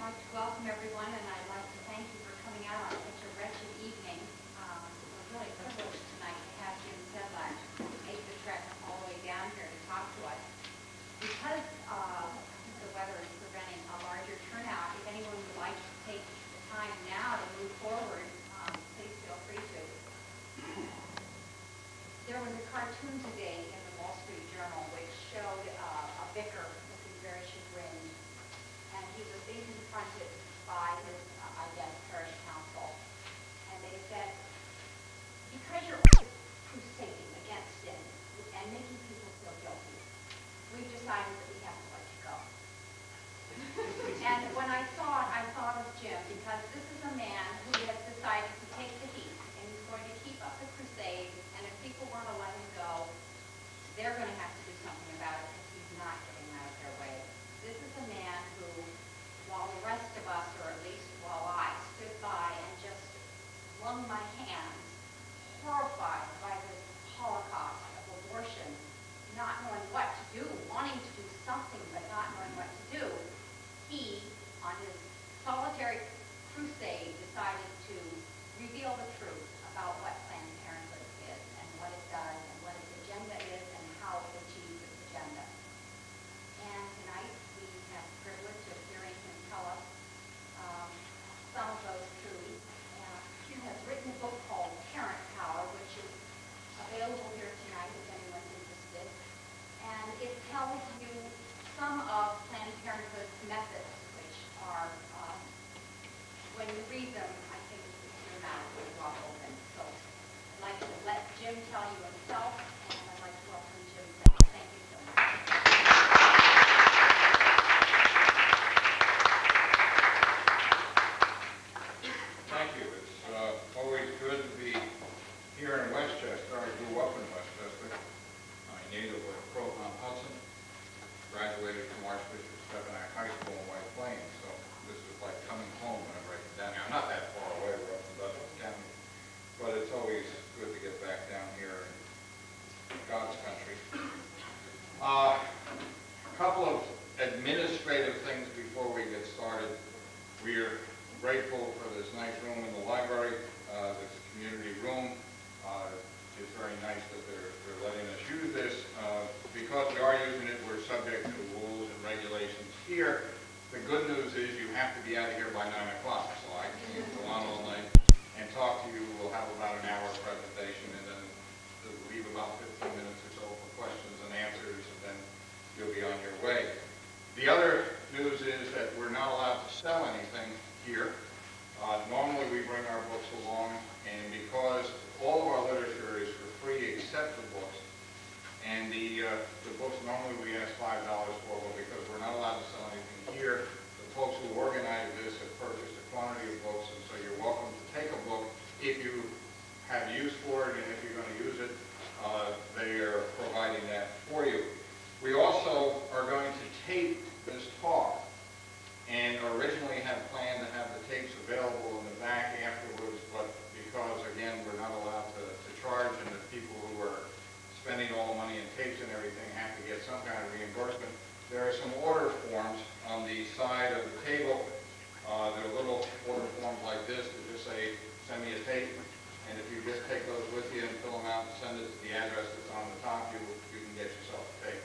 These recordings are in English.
like to welcome everyone, and I'd like to thank you for coming out on such a wretched evening. We're really privileged tonight to have Jim Sedlak make the trek all the way down here to talk to us. Because the weather is preventing a larger turnout, if anyone would like to take the time now to move forward, please feel free to. There was a cartoon today in the Wall Street Journal which showed a vicar looking very chagrined, and he was being confronted by his, I guess, parish council, and they said, because you're always crusading against sin and making people feel guilty, we've decided that we have to let you go. And when I saw it, I thought of Jim, because this is a man who has decided to take the heat, and he's going to keep up the crusade, and if people want to let him go, they're going to have to do something about it, because he's not getting out of their way. This is a man who, while the rest of us, or at least while I, stood by and just wrung my hands, horrified by this holocaust of abortion, not knowing what to do, wanting to do something but not knowing what to do, he, on his solitary crusade, decided to reveal the truth about what Planned Parenthood is and what it does and what its agenda is and how it achieves its agenda. And tonight we have the privilege of hearing him tell us some of those truths. He has written a book called Parent Power, which is available here tonight if anyone's interested. And it tells you some of Planned Parenthood's methods, which are, when you read them, I think your mouth will drop open. So I'd like to let Jim tell you himself, and I'd like to welcome Jim Sedlak. Thank you so much. Thank you. It's always good to be here in Westchester. I grew up in Westchester. I'm native of Croton-on-Hudson. Graduated from Archbishop Stepinac High School in White Plains, so this is like coming home whenever I get down here. I'm not that far away, we're up in Dutchess County, but it's always good to get back down here in God's country. A couple of administrative things before we get started. We're grateful for this nice room in the library, this community room. It's very nice that they're letting us use this. Because we are using it, we're subject to rules and regulations here. The good news is you have to be out of here by 9 o'clock, so I can go on all night and talk to you. We'll have about an hour presentation, and then we'll leave about 15 minutes or so for questions and answers, and then you'll be on your way. The other news is that we're not allowed to sell anything here. Normally we bring our books along, and because all of our literature is for free except the books, and the books normally we ask $5 for, but because we're not allowed to sell anything here, the folks who organize this have purchased a quantity of books, and so you're welcome to take a book if you have use for it, and if you're going to use it, they are providing that for you. We also are going to tape this talk, and originally had planned to have the tapes available in the back afterwards, but because, again, we're not allowed to charge, and the people who are spending all the money in tapes and everything have to get some kind of reimbursement, there are some order forms on the side of the table. There are little order forms like this that just say, send me a tape, and if you just take those with you and fill them out and send it to the address that's on the top, you can get yourself a tape.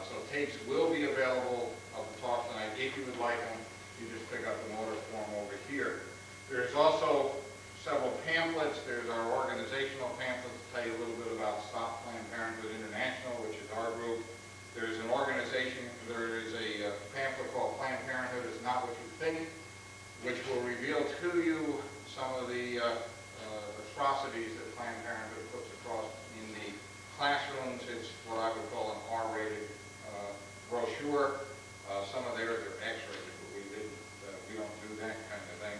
So tapes will be available of the talk tonight. If you would like them, you just pick up an order form over here. There's also several pamphlets. There's our organizational pamphlets to tell you a little bit about Stop Planned Parenthood International, which is our group. There's an organization, there is a pamphlet called Planned Parenthood is Not What You Think, which will reveal to you some of the atrocities that Planned Parenthood puts across in the classrooms. It's what I would call an R-rated brochure. Some of theirs are X-rated, but we don't do that kind of thing.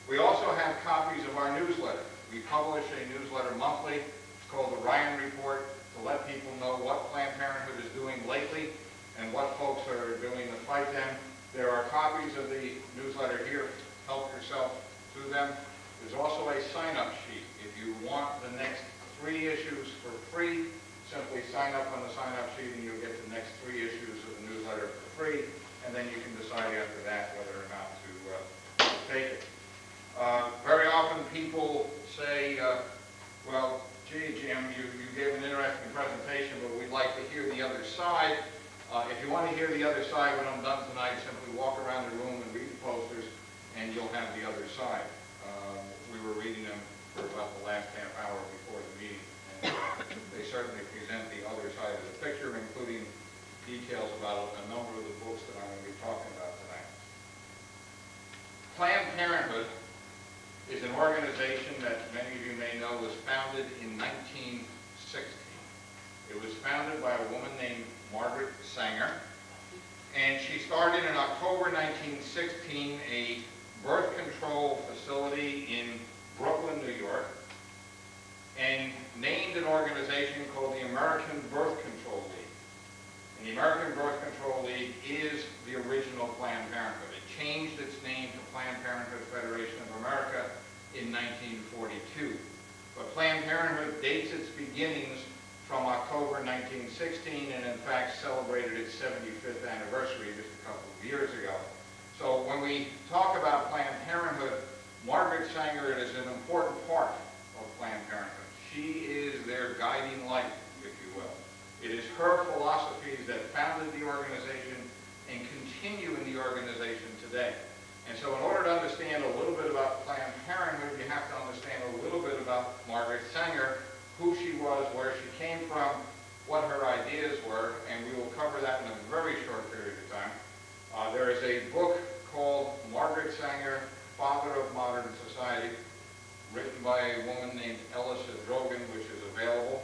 We also have copies of our newsletter. We publish a newsletter monthly. It's called the Ryan Report, to let people know what Planned Parenthood is doing lately and what folks are doing to fight them. There are copies of the newsletter here. Help yourself to them. There's also a sign-up sheet. If you want the next 3 issues for free, simply sign up on the sign-up sheet and you'll get the next 3 issues of the newsletter for free, and then you can decide after that whether or not take it. Very often people say, well, gee, Jim, you gave an interesting presentation, but we'd like to hear the other side. If you want to hear the other side when I'm done tonight, simply walk around the room and read the posters, and you'll have the other side. We were reading them for about the last half hour before the meeting, and they certainly present the other side of the picture, including details about a number of the books that I'm going to be talking about tonight. Planned Parenthood is an organization that many of you may know was founded in 1916. It was founded by a woman named Margaret Sanger, and she started in October 1916 a birth control facility in Brooklyn, New York, and named an organization called the American Birth Control League. And the American Birth Control League is the original Planned Parenthood. It changed its name to Planned Parenthood Federation of America in 1942. But Planned Parenthood dates its beginnings from October 1916 and in fact celebrated its 75th anniversary just a couple of years ago. So when we talk about Planned Parenthood, Margaret Sanger is an important part of Planned Parenthood. She is their guiding light, if you will. It is her philosophies that founded the organization and continue in the organization today. And so in order to understand a little bit about Planned Parenthood, you have to understand a little bit about Margaret Sanger, who she was, where she came from, what her ideas were, and we will cover that in a very short period of time. There is a book called Margaret Sanger, Father of Modern Society, written by a woman named Ella Drogan, which is available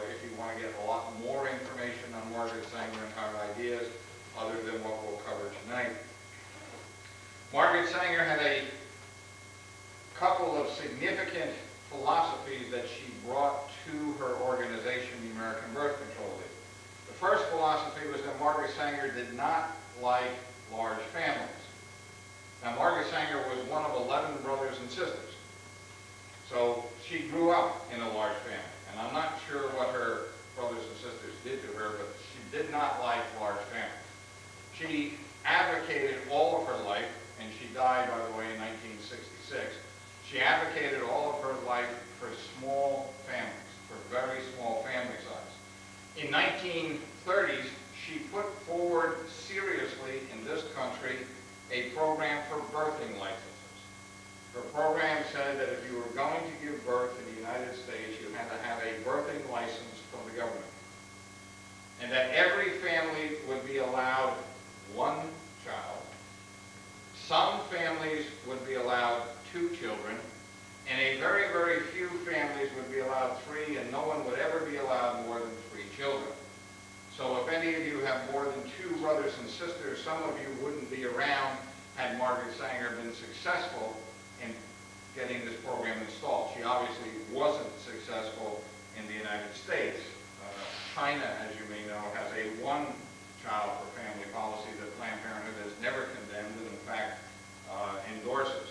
if you want to get a lot more information on Margaret Sanger and her ideas other than what we'll cover tonight. Margaret Sanger had a couple of significant philosophies that she brought to her organization, the American Birth Control League. The first philosophy was that Margaret Sanger did not like large families. Now, Margaret Sanger was one of 11 brothers and sisters. So she grew up in a large family. And I'm not sure what her brothers and sisters did to her, but she did not like large families. She advocated all of her life, and she died, by the way, in 1966. She advocated all of her life for small families, for very small family size. In 1930s, she put forward seriously in this country a program for birthing licenses. Her program said that if you were going to give birth in the United States, you had to have a birthing license from the government. And that every family would be allowed one child. Some families would be allowed 2 children, and a very, very few families would be allowed 3, and no one would ever be allowed more than 3 children. So if any of you have more than 2 brothers and sisters, some of you wouldn't be around had Margaret Sanger been successful in getting this program installed. She obviously wasn't successful in the United States. China, as you may know, has a one-child-per-family policy that Planned Parenthood has never condemned and, in fact, endorses.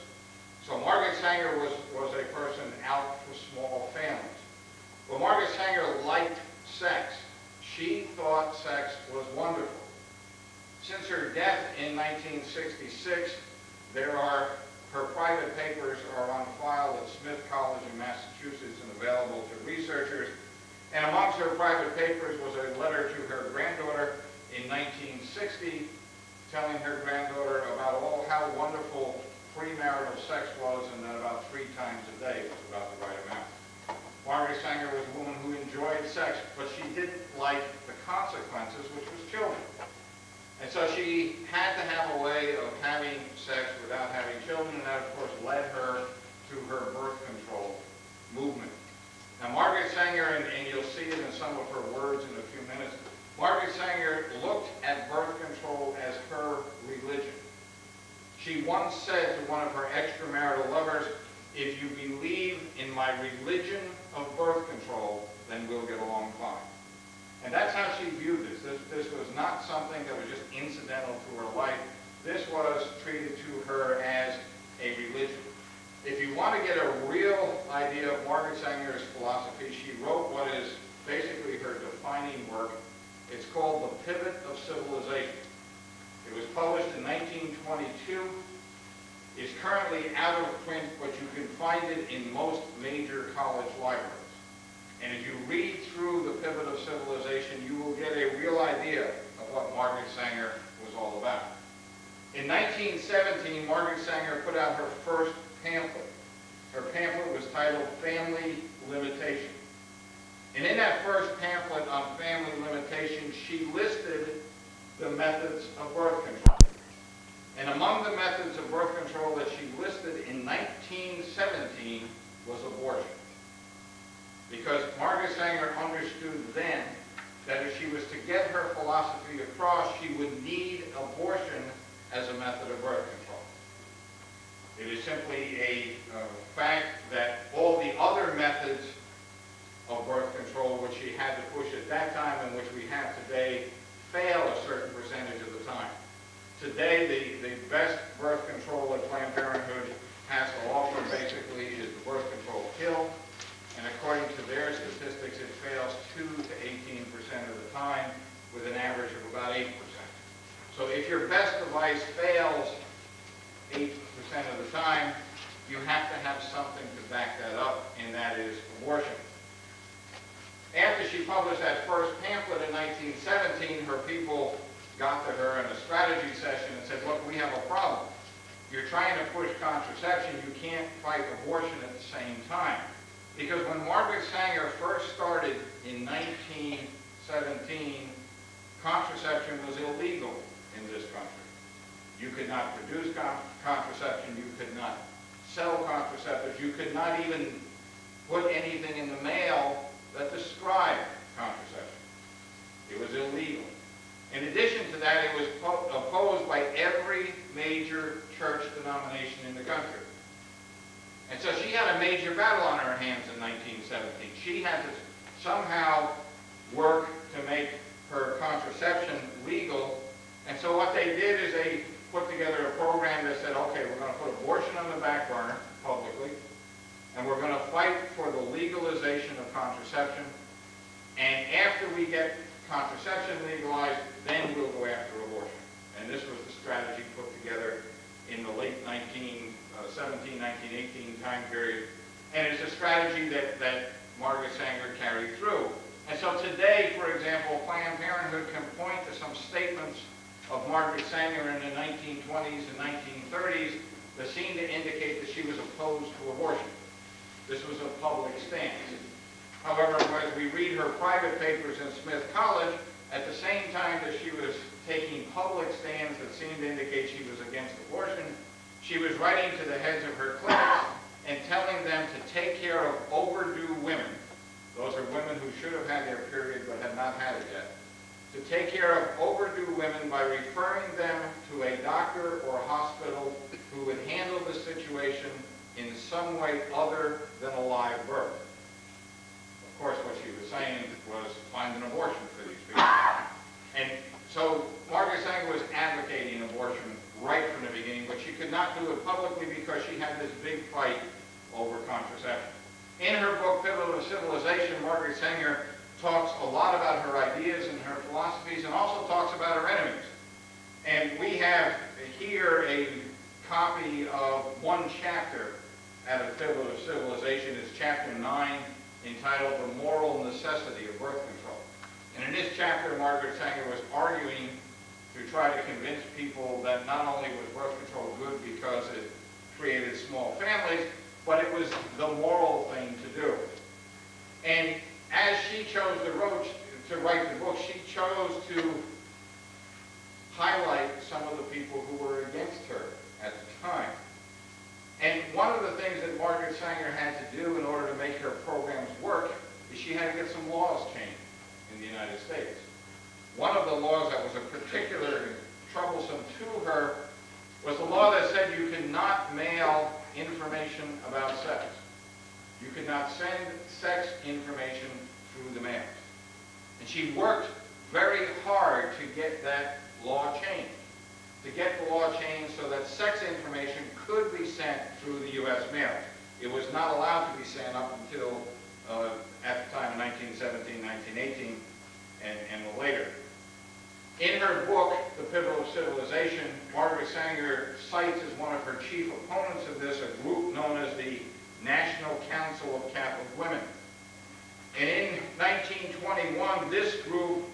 So Margaret Sanger was a person out for small families. Well, Margaret Sanger liked sex. She thought sex was wonderful. Since her death in 1966, her private papers are on file at Smith College in Massachusetts and available to researchers. And amongst her private papers was a letter to her granddaughter in 1960, telling her granddaughter about how wonderful premarital sex was, and that about 3 times a day was about the right amount. Margaret Sanger was a woman who enjoyed sex, but she didn't like the consequences, which was children. And so she had to have a way of having sex without having children, and that, of course, led her to her birth control movement. Now, Margaret Sanger, and you'll see it in some of her words in a few minutes, Margaret Sanger looked at birth control as her religion. She once said to one of her extramarital lovers, "If you believe in my religion of birth control, then we'll get along fine." And that's how she viewed this. This was not something that was just incidental to her life. This was treated to her as a religion. If you want to get a real idea of Margaret Sanger's philosophy, she wrote what is basically her defining work. It's called The Pivot of Civilization. It was published in 1922, is currently out of print, but you can find it in most major college libraries. And if you read through The Pivot of Civilization, you will get a real idea of what Margaret Sanger was all about. In 1917, Margaret Sanger put out her first pamphlet. Her pamphlet was titled Family Limitation. And in that first pamphlet on family limitation, she listed the methods of birth control. And among the methods of birth control that she listed in 1917 was abortion. Because Margaret Sanger understood then that if she was to get her philosophy across, she would need abortion as a method of birth control. It is simply a fact that all the other methods of birth control, which she had to push at that time and which we have today, fail a certain percentage of the time. Today, the best birth control that Planned Parenthood has to offer basically is the birth control pill. And according to their statistics, it fails 2 to 18% of the time, with an average of about 8%. So if your best device fails 8% of the time, you have to have something to back that up, and that is abortion. After she published that first pamphlet in 1917, her people got to her in a strategy session and said, look, we have a problem. You're trying to push contraception, you can't fight abortion at the same time. Because when Margaret Sanger first started in 1917, contraception was illegal in this country. You could not produce contraception, you could not sell contraceptives, you could not even put anything in the mail that described contraception. It was illegal. In addition to that, it was opposed by every major church denomination in the country. And so she had a major battle on her hands in 1917. She had to somehow work to make her contraception legal. And so what they did is they put together a program that said, okay, we're going to put abortion on the back burner publicly, and we're going to fight for the legalization of contraception. And after we get contraception legalized, then we'll go after abortion. And this was the strategy put together in the late 1917, 1918 time period. And it's a strategy that Margaret Sanger carried through. And so today, for example, Planned Parenthood can point to some statements of Margaret Sanger in the 1920s and 1930s that seem to indicate that she was opposed to abortion. This was a public stance. However, as we read her private papers in Smith College, at the same time that she was taking public stands that seemed to indicate she was against abortion, she was writing to the heads of her clinics and telling them to take care of overdue women. Those are women who should have had their period but had not had it yet. To take care of overdue women by referring them to a doctor or hospital who would handle the situation in some way other than a live birth. Of course, what she was saying was find an abortion for these people. And so Margaret Sanger was advocating abortion right from the beginning, but she could not do it publicly because she had this big fight over contraception. In her book, Pivot of Civilization, Margaret Sanger talks a lot about her ideas and her philosophies, and also talks about her enemies. And we have here a copy of one chapter out of Pivot of Civilization. It's chapter 9, entitled The Moral Necessity of Birth Control. And in this chapter, Margaret Sanger was arguing to try to convince people that not only was birth control good because it created small families, but it was the moral thing to do. And as she chose to write the book, she chose to highlight some of the people who were against her at the time. And one of the things that Margaret Sanger had to do in order to make her programs work is she had to get some laws changed in the United States. One of the laws that was particularly troublesome to her was the law that said you could not mail information about sex. You could not send sex information through the mail. And she worked very hard to get that law changed. To get the law changed so that sex information could be sent through the U.S. mail. It was not allowed to be sent up until at the time of 1917, 1918, and later. In her book, The Pivotal of Civilization, Margaret Sanger cites as one of her chief opponents of this a group known as the National Council of Catholic Women. And in 1921, this group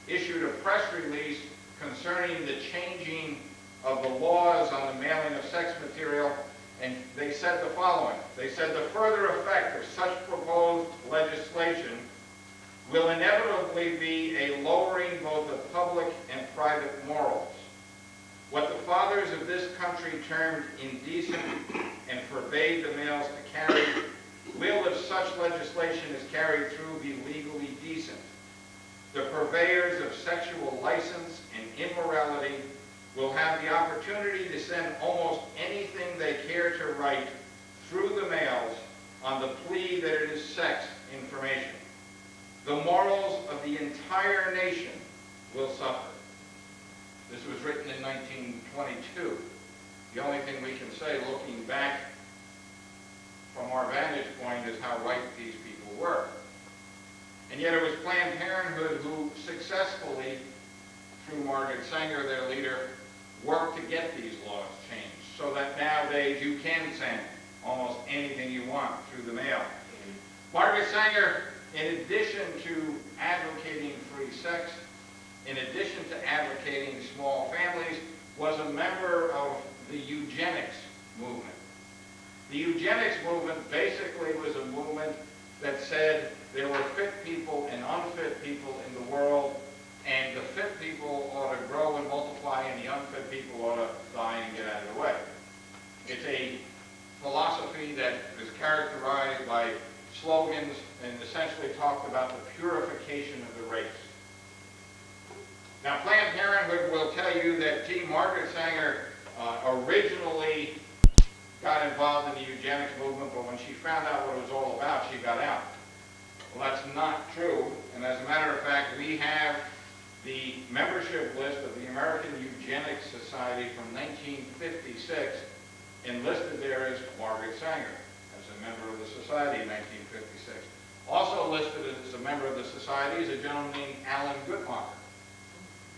issued a press release concerning the changing of the laws on the mailing of sex material, and they said the following. They said, the further effect of such proposed legislation will inevitably be a lowering both of public and private morals. What the fathers of this country termed indecent and forbade the males to carry will, if such legislation is carried through, be legally decent. The purveyors of sexual license and immorality will have the opportunity to send almost anything they care to write through the mails on the plea that it is sex information. The morals of the entire nation will suffer. This was written in 1922. The only thing we can say, looking back from our vantage point, is how right these people were. And yet it was Planned Parenthood who successfully, through Margaret Sanger, their leader, worked to get these laws changed, so that nowadays you can send almost anything you want through the mail. Margaret Sanger, in addition to advocating free sex, in addition to advocating small families, was a member of the eugenics movement. The eugenics movement basically was a movement that said there were fit people and unfit people in the world, and the fit people ought to grow and multiply, and the unfit people ought to die and get out of the way. It's a philosophy that is characterized by slogans and essentially talked about the purification of the race. Now, Planned Parenthood will tell you that Margaret Sanger originally got involved in the eugenics movement, but when she found out what it was all about, she got out. Well, that's not true, and as a matter of fact, we have the membership list of the American Eugenics Society from 1956, and listed there as Margaret Sanger, as a member of the society in 1956. Also listed as a member of the society is a gentleman named Alan Guttmacher.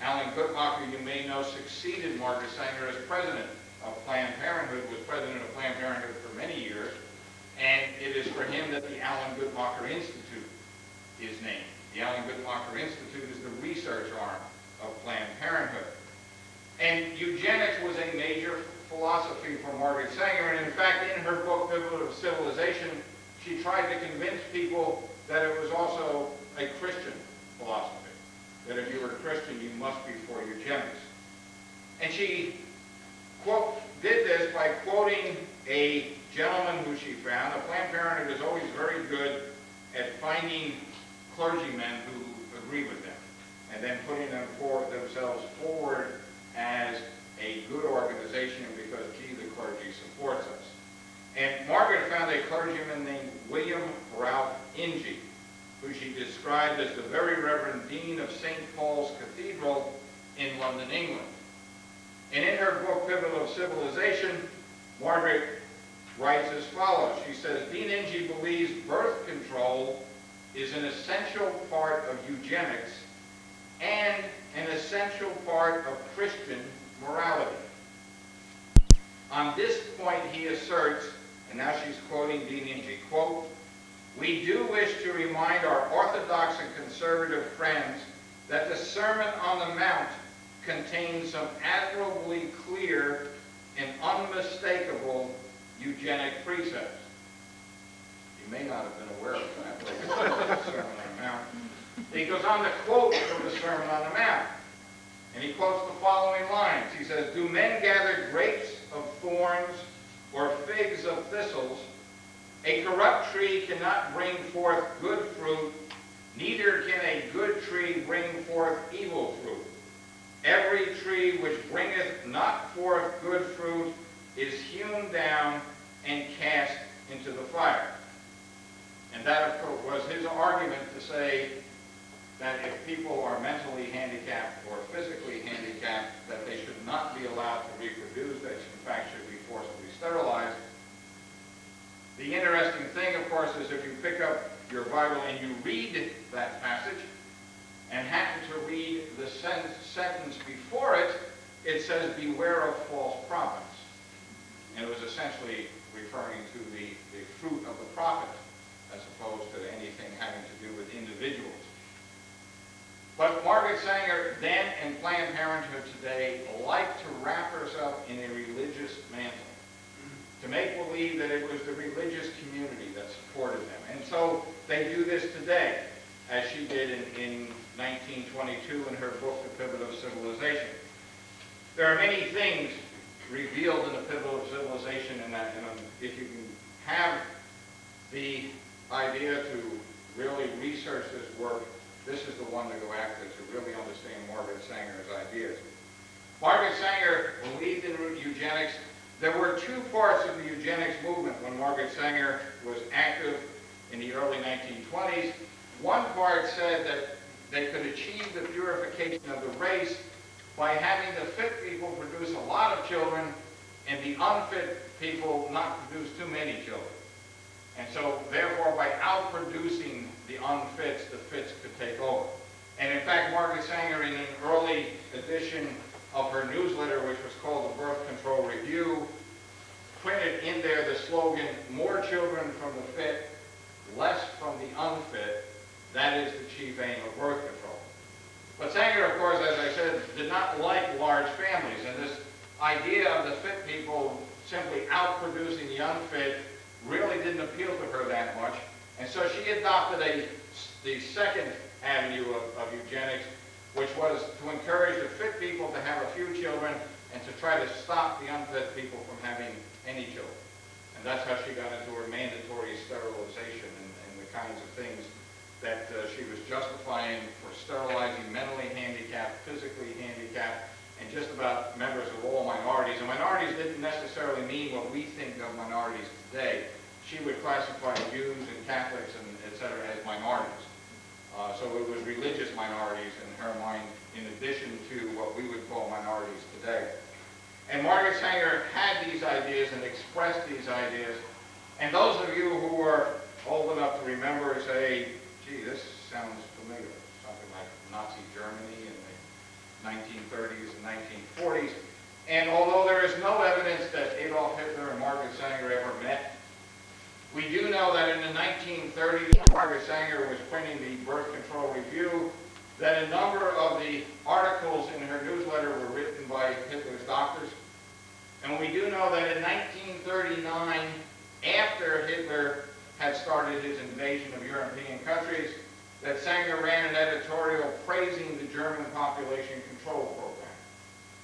Alan Guttmacher, you may know, succeeded Margaret Sanger as president of Planned Parenthood, was president of Planned Parenthood for many years, and it is for him that the Alan Guttmacher Institute is named. The Alan Guttmacher Institute is the research arm of Planned Parenthood. And eugenics was a major philosophy for Margaret Sanger, and in fact, in her book, Pivotal of Civilization, she tried to convince people that it was also a Christian philosophy, that if you were a Christian, you must be for eugenics. And she did this by quoting a gentleman who she found. Planned Parenthood is always very good at finding clergymen who agree with them, and then putting themselves forward as a good organization because, gee, the clergy supports us. And Margaret found a clergyman named William Ralph Inge, who she described as the very Reverend Dean of St. Paul's Cathedral in London, England. And in her book, Pivotal of Civilization, Margaret writes as follows. She says, Dean Inge believes birth control is an essential part of eugenics and an essential part of Christian morality. On this point, he asserts, and now she's quoting Dean Inge, quote, we do wish to remind our Orthodox and conservative friends that the Sermon on the Mount contains some admirably clear and unmistakable eugenic precepts. You may not have been aware of that, but it's the Sermon on the Mount. He goes on to quote from the Sermon on the Mount, and he quotes the following lines. He says, do men gather grapes of thorns or figs of thistles? A corrupt tree cannot bring forth good fruit, neither can a good tree bring forth evil fruit. Every tree which bringeth not forth good fruit is hewn down and cast into the fire. And that, of course, was his argument to say that if people are mentally handicapped or physically handicapped, that they should not be allowed to reproduce, they in fact should be forcibly sterilized. The interesting thing, of course, is if you pick up your Bible and you read that passage, and happened to read the sentence before it, it says, "Beware of false prophets." And it was essentially referring to the fruit of the prophet, as opposed to anything having to do with individuals. But Margaret Sanger then and Planned Parenthood today like to wrap herself in a religious mantle, to make believe that it was the religious community that supported them. And so they do this today, as she did in 1922 in her book, The Pivot of Civilization. There are many things revealed in The Pivot of Civilization, and if you can have the idea to really research this work, this is the one to go after to really understand Margaret Sanger's ideas. Margaret Sanger believed in eugenics. There were two parts of the eugenics movement when Margaret Sanger was active in the early 1920s. One part said that they could achieve the purification of the race by having the fit people produce a lot of children and the unfit people not produce too many children. And so, therefore, by outproducing the unfits, the fits could take over. And in fact, Margaret Sanger, in an early edition of her newsletter, which was called the Birth Control Review, printed in there the slogan, "More children from the fit, less from the unfit. That is the chief aim of birth control." But Sanger, of course, as I said, did not like large families, and this idea of the fit people simply outproducing the unfit really didn't appeal to her that much. And so she adopted the second avenue of eugenics, which was to encourage the fit people to have a few children and to try to stop the unfit people from having any children. And that's how she got into her mandatory sterilization and the kinds of things that she was justifying for sterilizing mentally handicapped, physically handicapped, and just about members of all minorities. And minorities didn't necessarily mean what we think of minorities today. She would classify Jews and Catholics and etc. as minorities. So it was religious minorities in her mind, in addition to what we would call minorities today. And Margaret Sanger had these ideas and expressed these ideas. And those of you who are old enough to remember say, "Gee, this sounds familiar." Something like Nazi Germany in the 1930s and 1940s. And although there is no evidence that Adolf Hitler and Margaret Sanger ever met, we do know that in the 1930s, Margaret Sanger was printing the Birth Control Review, that a number of the articles in her newsletter were written by Hitler's doctors. And we do know that in 1939, after Hitler had started his invasion of European countries, that Sanger ran an editorial praising the German population control program,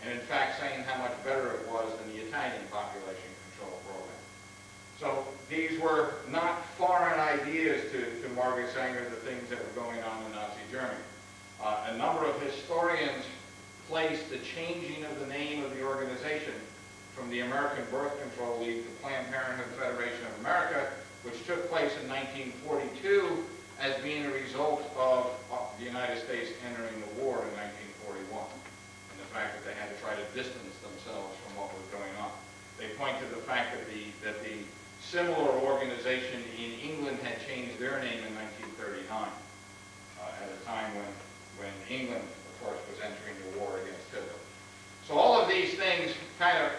and in fact saying how much better it was than the Italian population control program. So these were not foreign ideas to Margaret Sanger, the things that were going on in Nazi Germany. A number of historians placed the changing of the name of the organization from the American Birth Control League to Planned Parenthood Federation of America, which took place in 1942, as being a result of the United States entering the war in 1941, and the fact that they had to try to distance themselves from what was going on. They point to the fact that the similar organization in England had changed their name in 1939, at a time when England, of course, was entering the war against Hitler. So all of these things kind of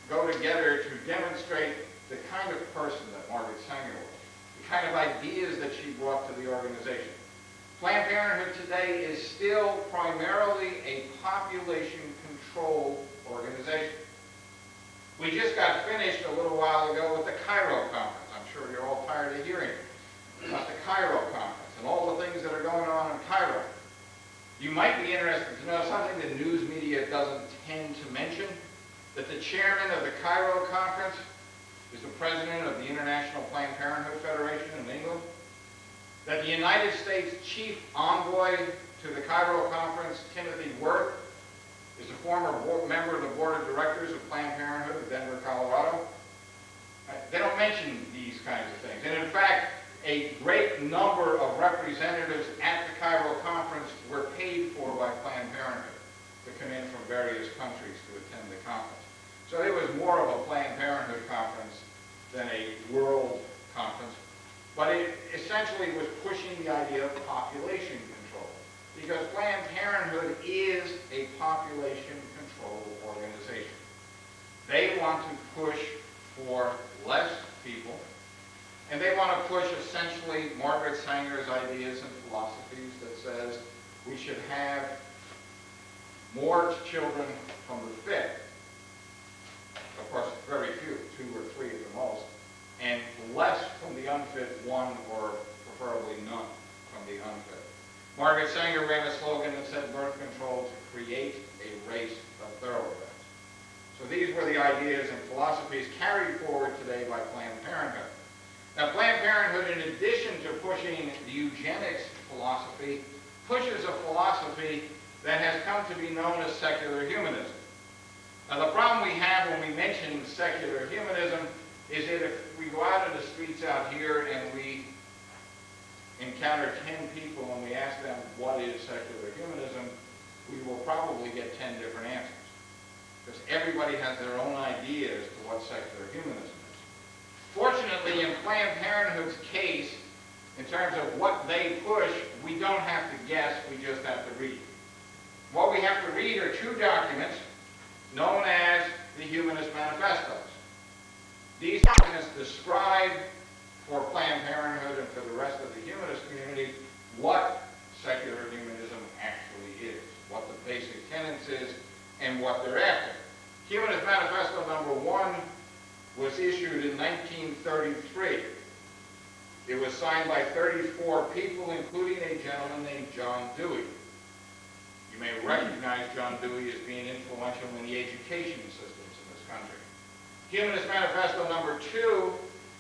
go together to demonstrate the kind of person that Margaret Sanger was, the kind of ideas that she brought to the organization. Planned Parenthood today is still primarily a population control organization. We just got finished a little while ago with the Cairo conference. I'm sure you're all tired of hearing about the Cairo conference and all the things that are going on in Cairo. You might be interested to know something the news media doesn't tend to mention, that the chairman of the Cairo conference is the president of the International Planned Parenthood Federation in England, that the United States chief envoy to the Cairo conference, Timothy Worth, is a former member of the board of directors of Planned Parenthood of Denver, Colorado. They don't mention these kinds of things. And in fact, a great number of representatives at the Cairo conference were paid for by Planned Parenthood to come in from various countries to attend the conference. So it was more of a Planned Parenthood conference than a world conference. But it essentially was pushing the idea of population control. because Planned Parenthood is a population control organization. They want to push for less people, and they want to push essentially Margaret Sanger's ideas and philosophies that says we should have more children from the fit, of course very few, 2 or 3 at the most, and less from the unfit, 1 or preferably none from the unfit. Margaret Sanger ran a slogan that said birth control to create a race of thoroughbreds. So these were the ideas and philosophies carried forward today by Planned Parenthood. Now, Planned Parenthood, in addition to pushing the eugenics philosophy, pushes a philosophy that has come to be known as secular humanism. Now, the problem we have when we mention secular humanism is that if we go out in the streets out here and we encounter 10 people and we ask them what is secular humanism, we will probably get 10 different answers. Because everybody has their own idea as to what secular humanism is. Fortunately, in Planned Parenthood's case, in terms of what they push, we don't have to guess, we just have to read. What we have to read are 2 documents known as the Humanist Manifestos. These documents describe for Planned Parenthood and for the rest of the humanist community what secular humanism actually is, what the basic tenets is, and what they're after. Humanist Manifesto number 1 was issued in 1933. It was signed by 34 people, including a gentleman named John Dewey. You may recognize John Dewey as being influential in the education systems in this country. Humanist Manifesto number 2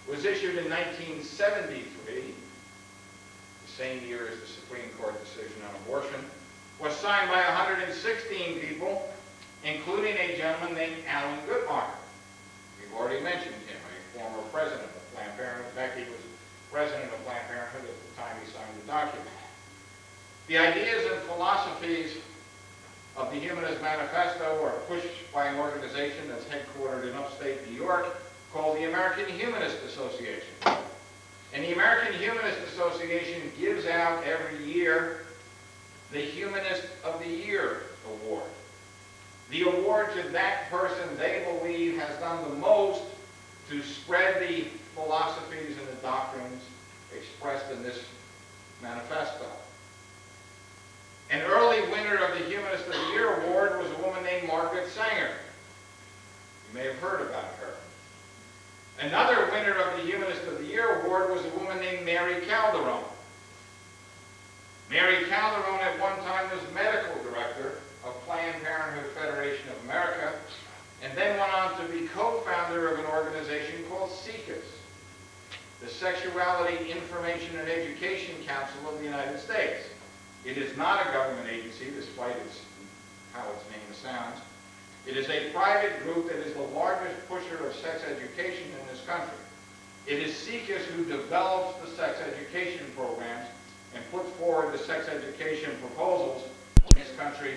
was issued in 1973, the same year as the Supreme Court decision on abortion, was signed by 116 people, including a gentleman named Alan Guttmacher. We've already mentioned him, a former president of Planned Parenthood. In fact, he was president of Planned Parenthood at the time he signed the document. The ideas and philosophies of the Humanist Manifesto are pushed by an organization that's headquartered in upstate New York called the American Humanist Association. And the American Humanist Association gives out every year the Humanist of the Year award. The award to that person they believe has done the most to spread the philosophies and the doctrines expressed in this manifesto. An early winner of the Humanist of the Year award was a woman named Margaret Sanger. You may have heard about her. Another winner of the Humanist of the Year award was a woman named Mary Calderon. Mary Calderon at one time was medical director of Planned Parenthood Federation of America, and then went on to be co-founder of an organization called SECUS, the Sexuality Information and Education Council of the United States. It is not a government agency, despite how its name sounds. It is a private group that is the largest pusher of sex education in this country. It is SECUS who develops the sex education programs and puts forward the sex education proposals in this country.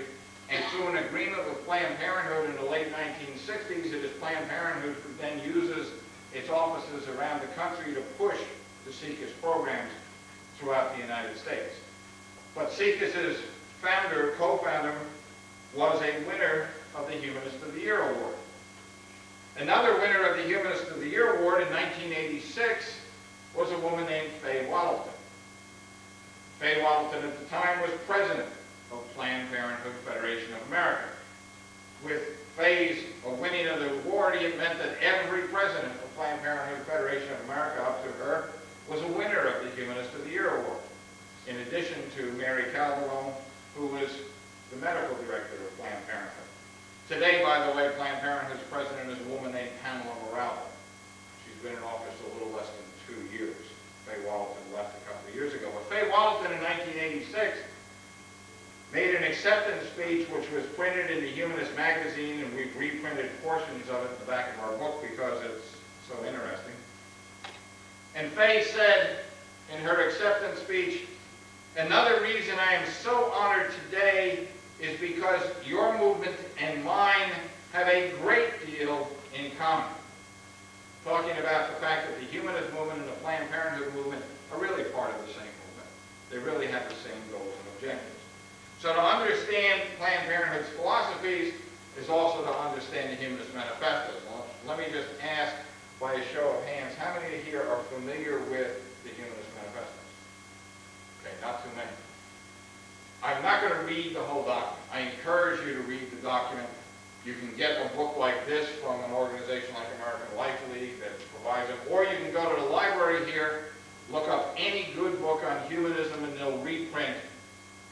And through an agreement with Planned Parenthood in the late 1960s, it is Planned Parenthood who then uses its offices around the country to push the SECUS programs throughout the United States. But SECUS's founder, co-founder, was a winner of the Humanist of the Year award. Another winner of the Humanist of the Year award in 1986 was a woman named Faye Wattleton. Faye Wattleton at the time was president of Planned Parenthood Federation of America. With Faye's winning of the award, it meant that every president of Planned Parenthood Federation of America up to her was a winner of the Humanist of the Year award, in addition to Mary Calderon, who was the medical director of Planned Parenthood. Today, by the way, Planned Parenthood's president is a woman named Pamela Morales. She's been in office a little less than 2 years. Faye Wattleton left a couple of years ago. But Faye Wattleton in 1986 made an acceptance speech which was printed in the Humanist magazine, and we've reprinted portions of it in the back of our book because it's so interesting. And Faye said in her acceptance speech, "Another reason I am so honored today is because your movement and mine have a great deal in common." Talking about the fact that the Humanist movement and the Planned Parenthood movement are really part of the same movement. They really have the same goals and objectives. So to understand Planned Parenthood's philosophies is also to understand the Humanist Manifesto. Well, let me just ask, by a show of hands, how many here are familiar with the Humanist Manifesto? Okay, not too many. I'm not going to read the whole document. I encourage you to read the document. You can get a book like this from an organization like American Life League that provides it, or you can go to the library here, look up any good book on humanism, and they'll reprint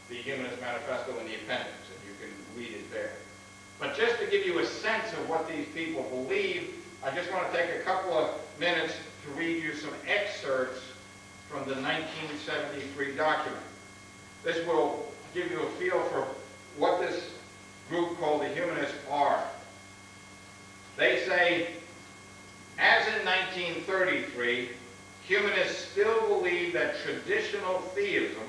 the Humanist Manifesto in the appendix, and you can read it there. But just to give you a sense of what these people believe, I just want to take a couple of minutes to read you some excerpts from the 1973 document. This will give you a feel for what this group called the Humanists are. They say, as in 1933, humanists still believe that traditional theism,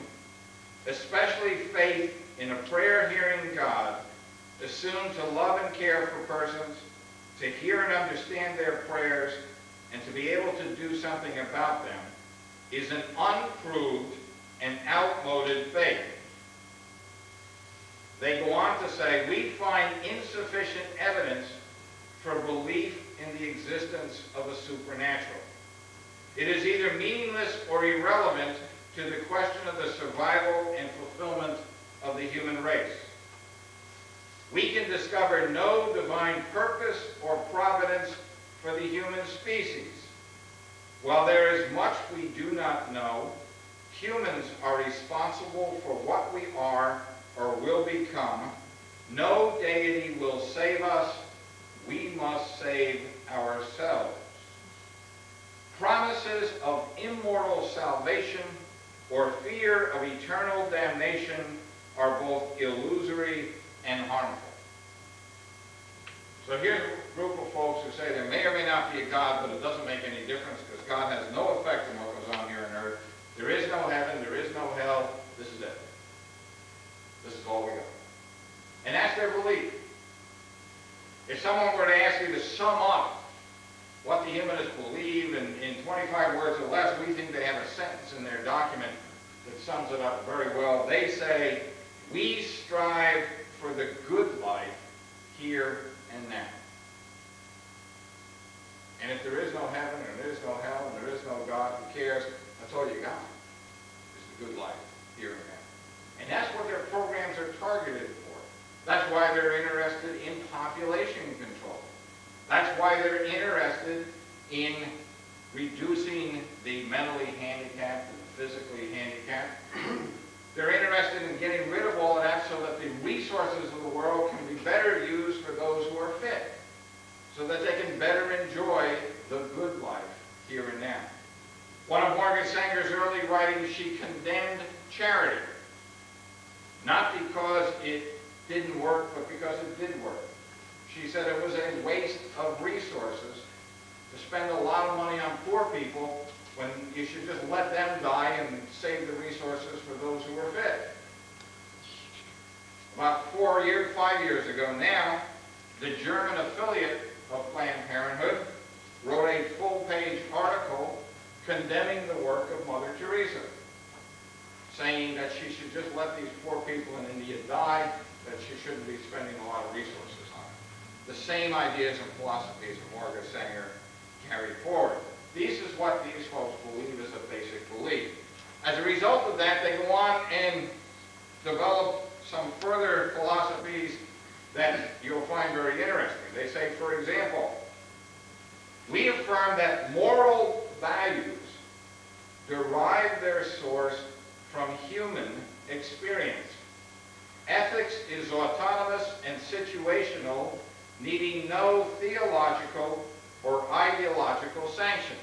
especially faith in a prayer-hearing God, assumed to love and care for persons, to hear and understand their prayers, and to be able to do something about them, is an unproved and outmoded faith. They go on to say, we find insufficient evidence for belief in the existence of a supernatural. It is either meaningless or irrelevant to the question of the survival and fulfillment of the human race. We can discover no divine purpose or providence for the human species. While there is much we do not know, humans are responsible for what we are or will become. No deity will save us. We must save ourselves. Promises of immortal salvation or fear of eternal damnation are both illusory and harmful. So here's a group of folks who say there may or may not be a God, but it doesn't make any difference because God has no effect on what goes on here on earth. There is no heaven, there is no hell. This is it. This is all we got. And that's their belief. If someone were to ask you to sum up what the humanists believe in 25 words or less, we think they have a sentence in their document that sums it up very well. They say, we strive for the good life here and now. And if there is no heaven, and there is no hell, and there is no God, who cares? That's all you got, is the good life here and now. And that's what their programs are targeted for. That's why they're interested in population control. That's why they're interested in reducing the mentally handicapped and the physically handicapped. They're interested in getting rid of all of that so that the resources of the world can be better used for those who are fit, so that they can better enjoy the good life here and now. One of Margaret Sanger's early writings, she condemned charity, not because it didn't work, but because it did work. She said it was a waste of resources to spend a lot of money on poor people when you should just let them die and save the resources for those who are fit. About 5 years ago now, the German affiliate of Planned Parenthood wrote a full-page article condemning the work of Mother Teresa, saying that she should just let these poor people in India die, that she shouldn't be spending a lot of resources on it. The same ideas and philosophies of Margaret Sanger carried forward. This is what these folks believe is a basic belief. As a result of that, they go on and develop some further philosophies that you'll find very interesting. They say, for example, we affirm that moral values derive their source from human experience. Ethics is autonomous and situational, needing no theological or ideological sanction.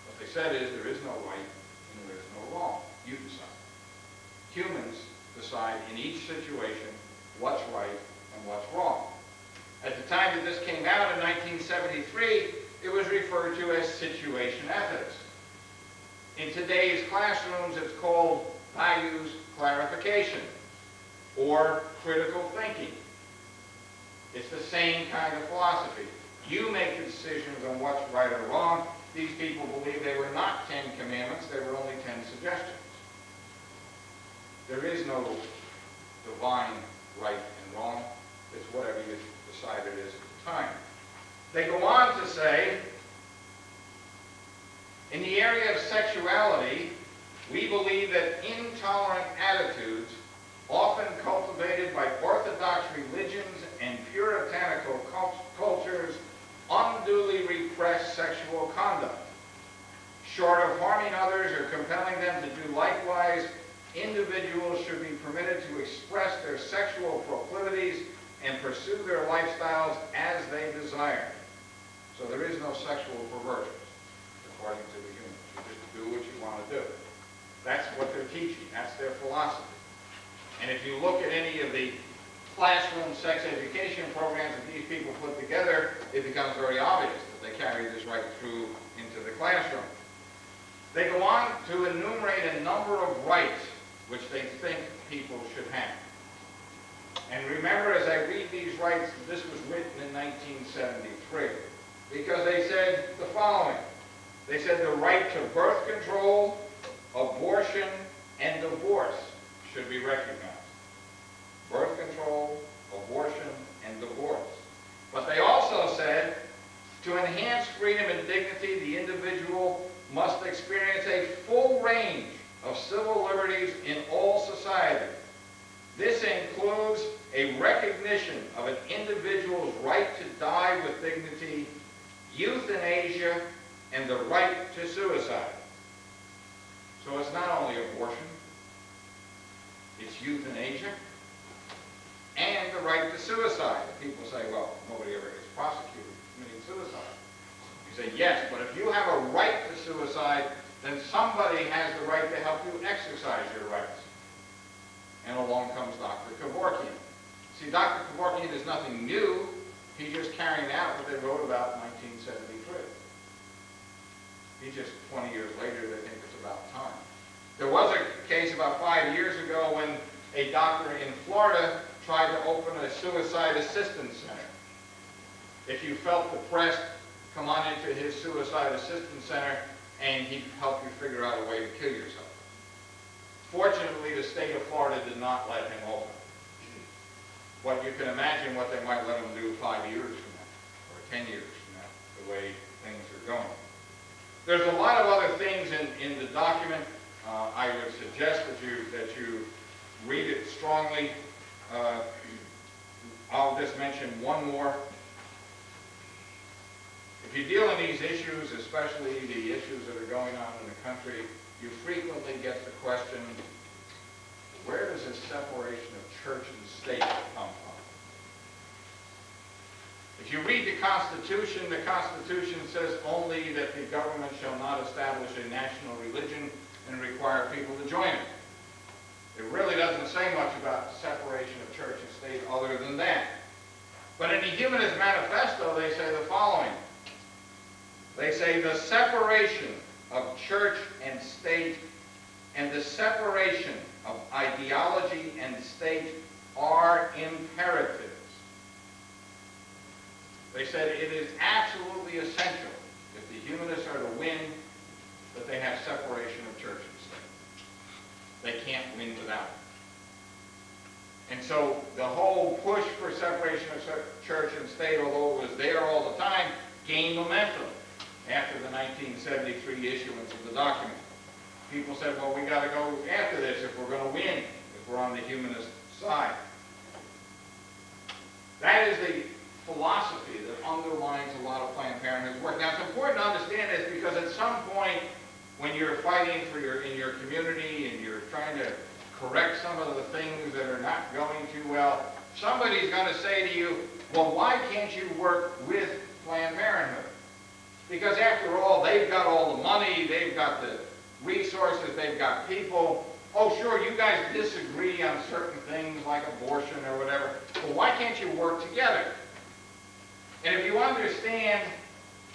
What they said is there is no right and there is no wrong. You decide. Humans decide in each situation what's right and what's wrong. At the time that this came out in 1973, it was referred to as situation ethics. In today's classrooms, it's called values clarification or critical thinking. It's the same kind of philosophy. You make the decisions on what's right or wrong. These people believe they were not 10 commandments, they were only 10 suggestions. There is no divine right and wrong. It's whatever you decide it is at the time. They go on to say, in the area of sexuality, we believe that intolerant attitudes, often cultivated by orthodox religions and puritanical cultures, unduly repress sexual conduct. Short of harming others or compelling them to do likewise, individuals should be permitted to express their sexual proclivities and pursue their lifestyles as they desire. So there is no sexual perversions, according to the humans. You just do what you want to do. That's what they're teaching. That's their philosophy. And if you look at any of the classroom sex education programs that these people put together, it becomes very obvious that they carry this right through into the classroom. They go on to enumerate a number of rights which they think people should have. And remember, as I read these rights, this was written in 1973, because they said the following. They said the right to birth control, abortion, and divorce should be recognized. Birth control, abortion, and divorce. But they also said, to enhance freedom and dignity, the individual must experience a full range of civil liberties in all society. This includes a recognition of an individual's right to die with dignity, euthanasia, and the right to suicide. So it's not only abortion, it's euthanasia, and the right to suicide. People say, well, nobody ever gets prosecuted for committing suicide. You say, yes, but if you have a right to suicide, then somebody has the right to help you exercise your rights. And along comes Dr. Kevorkian. See, Dr. Kevorkian is nothing new. He's just carrying out what they wrote about in 1973. He's just 20 years later, they think it's about time. There was a case about 5 years ago when a doctor in Florida tried to open a suicide assistance center. If you felt depressed, come on into his suicide assistance center and he'd help you figure out a way to kill yourself. Fortunately, the state of Florida did not let him open. But you can imagine what they might let him do 5 years from now, or 10 years from now, the way things are going. There's a lot of other things in the document. I would suggest that you read it strongly. I'll just mention one more. If you deal in these issues, especially the issues that are going on in the country, you frequently get the question, where does this separation of church and state come from? If you read the Constitution says only that the government shall not establish a national religion and require people to join it. It really doesn't say much about separation of church and state other than that. But in the Humanist Manifesto, they say the following. They say the separation of church and state and the separation of ideology and state are imperatives. They said it is absolutely essential, if the humanists are to win, that they have separation of church and state. They can't win without it. And so the whole push for separation of church and state, although it was there all the time, gained momentum after the 1973 issuance of the document. People said, well, we got to go after this if we're going to win, if we're on the humanist side. That is the philosophy that underlines a lot of Planned Parenthood's work. Now, it's important to understand this because at some point, when you're fighting for in your community and you're trying to correct some of the things that are not going too well, somebody's going to say to you, well, why can't you work with Planned Parenthood? Because after all, they've got all the money, they've got the resources, they've got people. Oh, sure, you guys disagree on certain things like abortion or whatever. Well, why can't you work together? And if you understand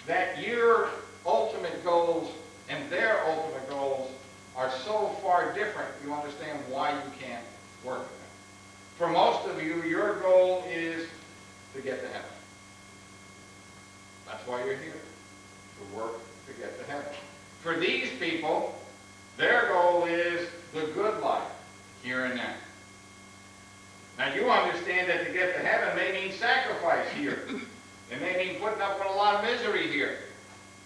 that your ultimate goals and their ultimate goals are so far different, you understand why you can't work with them. For most of you, your goal is to get to heaven. That's why you're here, to work to get to heaven. For these people, their goal is the good life, here and now. Now you understand that to get to heaven may mean sacrifice here. It may mean putting up with a lot of misery here.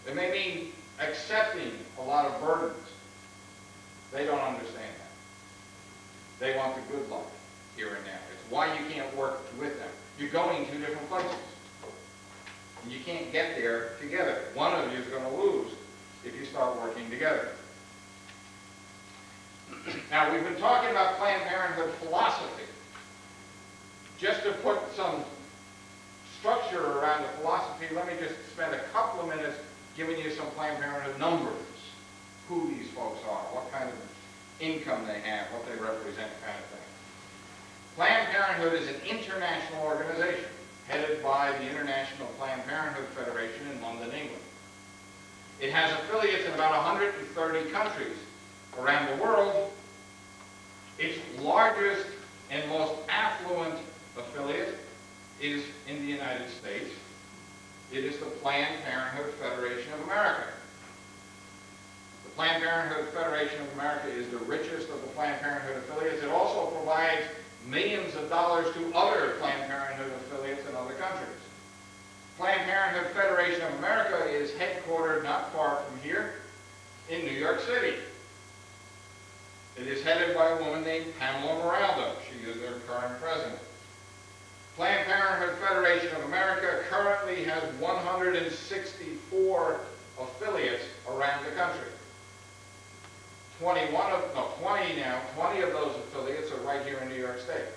It may mean accepting a lot of burdens. They don't understand that. They want the good life here and now. It's why you can't work with them. You're going to different places. And you can't get there together. One of you is going to lose if you start working together. Now, we've been talking about Planned Parenthood philosophy. Just to put some structure around the philosophy, let me just spend a couple of minutes giving you some Planned Parenthood numbers. Who these folks are, what kind of income they have, what they represent, kind of thing. Planned Parenthood is an international organization headed by the International Planned Parenthood Federation in London, England. It has affiliates in about 130 countries around the world. Its largest and most affluent affiliate is in the United States. It is the Planned Parenthood Federation of America. The Planned Parenthood Federation of America is the richest of the Planned Parenthood affiliates. It also provides millions of dollars to other Planned Parenthood affiliates in other countries. Planned Parenthood Federation of America is headquartered not far from here in New York City. It is headed by a woman named Pamela Moraldo. She is their current president. Planned Parenthood Federation of America currently has 164 affiliates around the country. 20 of those affiliates are right here in New York State.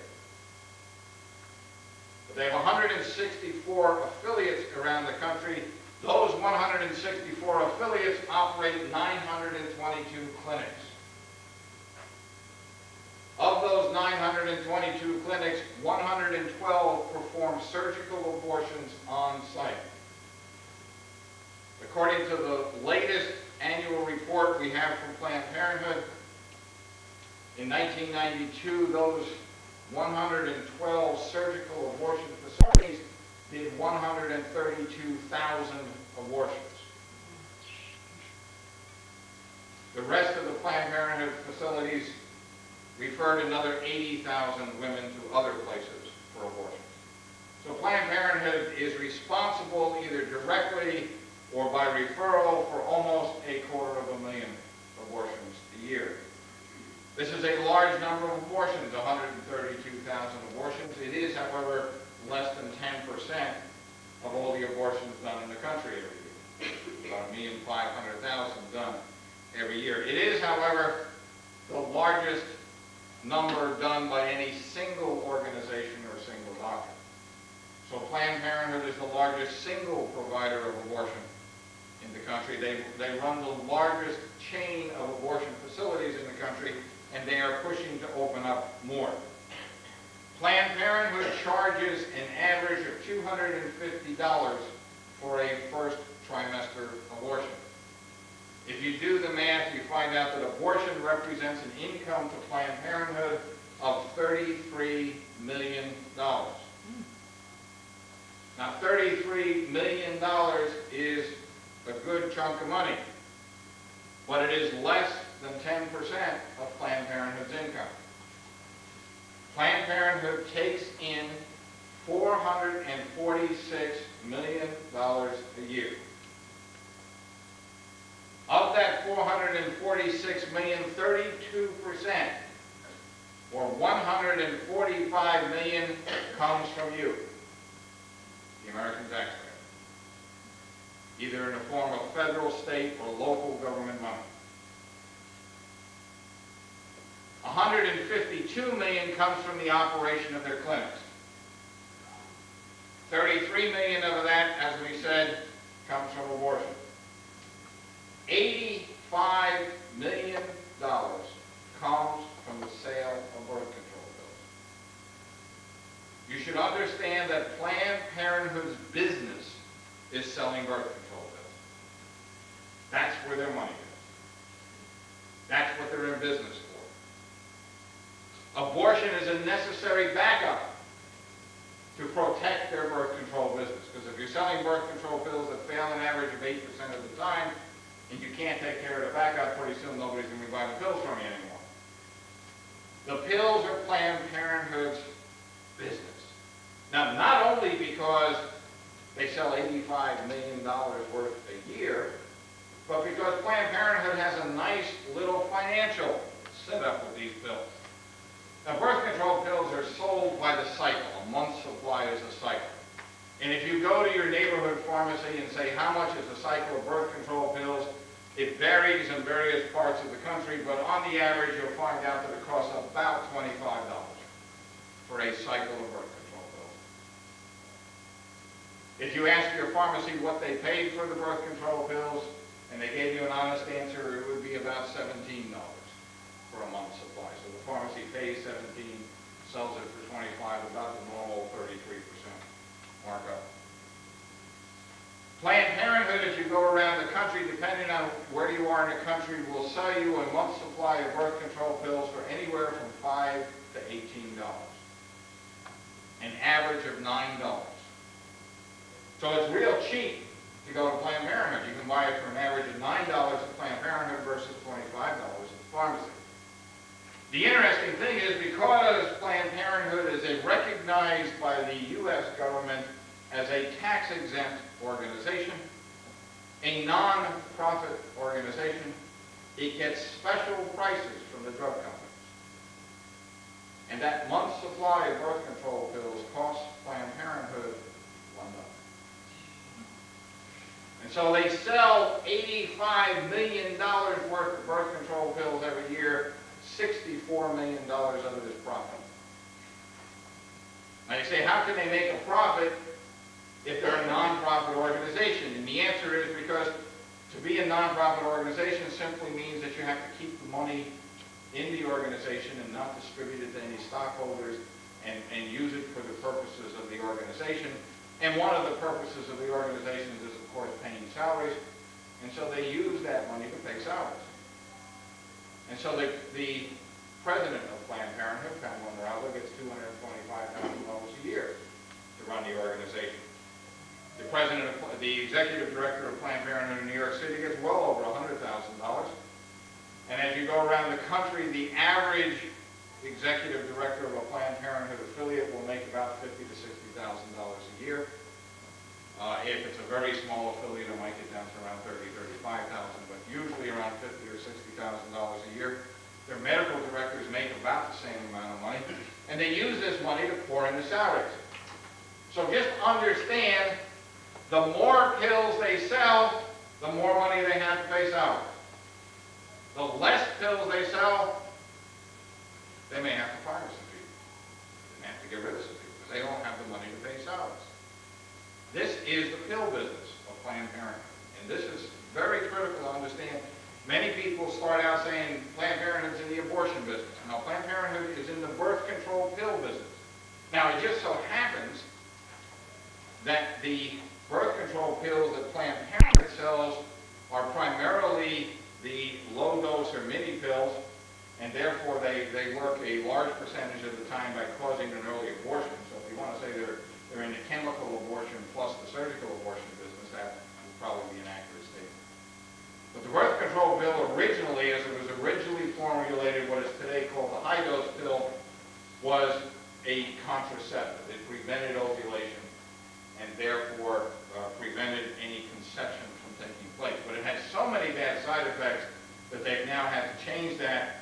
But they have 164 affiliates around the country. Those 164 affiliates operate 922 clinics. Of those 922 clinics, 112 perform surgical abortions on site. According to the latest annual report we have from Planned Parenthood, in 1992, those 112 surgical abortion facilities did 132,000 abortions. The rest of the Planned Parenthood facilities referred another 80,000 women to other places for abortions. So Planned Parenthood is responsible either directly or by referral for almost 250,000 abortions a year. This is a large number of abortions, 132,000 abortions. It is, however, less than 10% of all the abortions done in the country every year. About 1,500,000 done every year. It is, however, the largest number done by any single organization or single doctor. So Planned Parenthood is the largest single provider of abortion in the country. They run the largest chain of abortion facilities in the country, and they are pushing to open up more. Planned Parenthood charges an average of $250 for a first trimester abortion. If you do the math, you find out that abortion represents an income to Planned Parenthood of $33 million. Now, $33 million is a good chunk of money, but it is less than 10% of Planned Parenthood's income. Planned Parenthood takes in $446 million a year. Of that $446 million, 32%, or $145 million, comes from you, the American taxpayer, either in the form of federal, state, or local government money. $152 million comes from the operation of their clinics. $33 million of that, as we said, comes from abortion. $85 million comes from the sale of birth control pills. You should understand that Planned Parenthood's business is selling birth control pills. That's where their money is. That's what they're in business for. Abortion is a necessary backup to protect their birth control business. Because if you're selling birth control pills that fail an average of 8% of the time, and you can't take care of the backup, pretty soon nobody's going to be buying the pills from you anymore. The pills are Planned Parenthood's business. Now, not only because they sell $85 million worth a year, but because Planned Parenthood has a nice little financial setup with these pills. Now, birth control pills are sold by the cycle. A month's supply is a cycle. And if you go to your neighborhood pharmacy and say, how much is a cycle of birth control pills, it varies in various parts of the country, but on the average, you'll find out that it costs about $25 for a cycle of birth control pills. If you ask your pharmacy what they paid for the birth control pills, and they gave you an honest answer, it would be about $17 for a month's supply. So the pharmacy pays $17, sells it for $25, about the normal 33% markup. Planned Parenthood, as you go around the country, depending on where you are in the country, will sell you a month's supply of birth control pills for anywhere from $5 to $18. An average of $9. So it's real cheap to go to Planned Parenthood. You can buy it for an average of $9 at Planned Parenthood versus $25 at the pharmacy. The interesting thing is, because Planned Parenthood is recognized by the U.S. government as a tax-exempt organization, a non-profit organization, it gets special prices from the drug companies. And that month's supply of birth control pills costs Planned Parenthood $1. And so they sell $85 million worth of birth control pills every year. $64 million of it is profit. Now you say, how can they make a profit if they're a non-profit organization? And the answer is because to be a non-profit organization simply means that you have to keep the money in the organization and not distribute it to any stockholders and use it for the purposes of the organization. And one of the purposes of the organizations is, of course, paying salaries. And so they use that money to pay salaries. And so the president of Planned Parenthood, Pamela Morales, gets $225,000 a year to run the organization. The executive director of Planned Parenthood in New York City gets well over $100,000. And as you go around the country, the average executive director of a Planned Parenthood affiliate will make about $50,000 to $60,000 a year. If it's a very small affiliate, it might get down to around $30,000, $35,000, but usually around $50,000 or $60,000 a year. Their medical directors make about the same amount of money, and they use this money to pour into salaries. So just understand, the more pills they sell, the more money they have to pay salaries. The less pills they sell, they may have to fire some people. They may have to get rid of some people because they don't have the money to pay salaries. This is the pill business of Planned Parenthood. And this is very critical to understand. Many people start out saying Planned Parenthood's in the abortion business. Now, Planned Parenthood is in the birth control pill business. Now, it just so happens that the birth control pills that Planned Parenthood sells are primarily the low-dose or mini pills, and therefore they work a large percentage of the time by causing an early abortion. So if you want to say they're in the chemical abortion plus the surgical abortion business, that would probably be an accurate statement. But the birth control pill originally, as it was originally formulated, what is today called the high-dose pill, was a contraceptive. It prevented ovulation and therefore prevented any conception from taking place. But it had so many bad side effects that they've now had to change that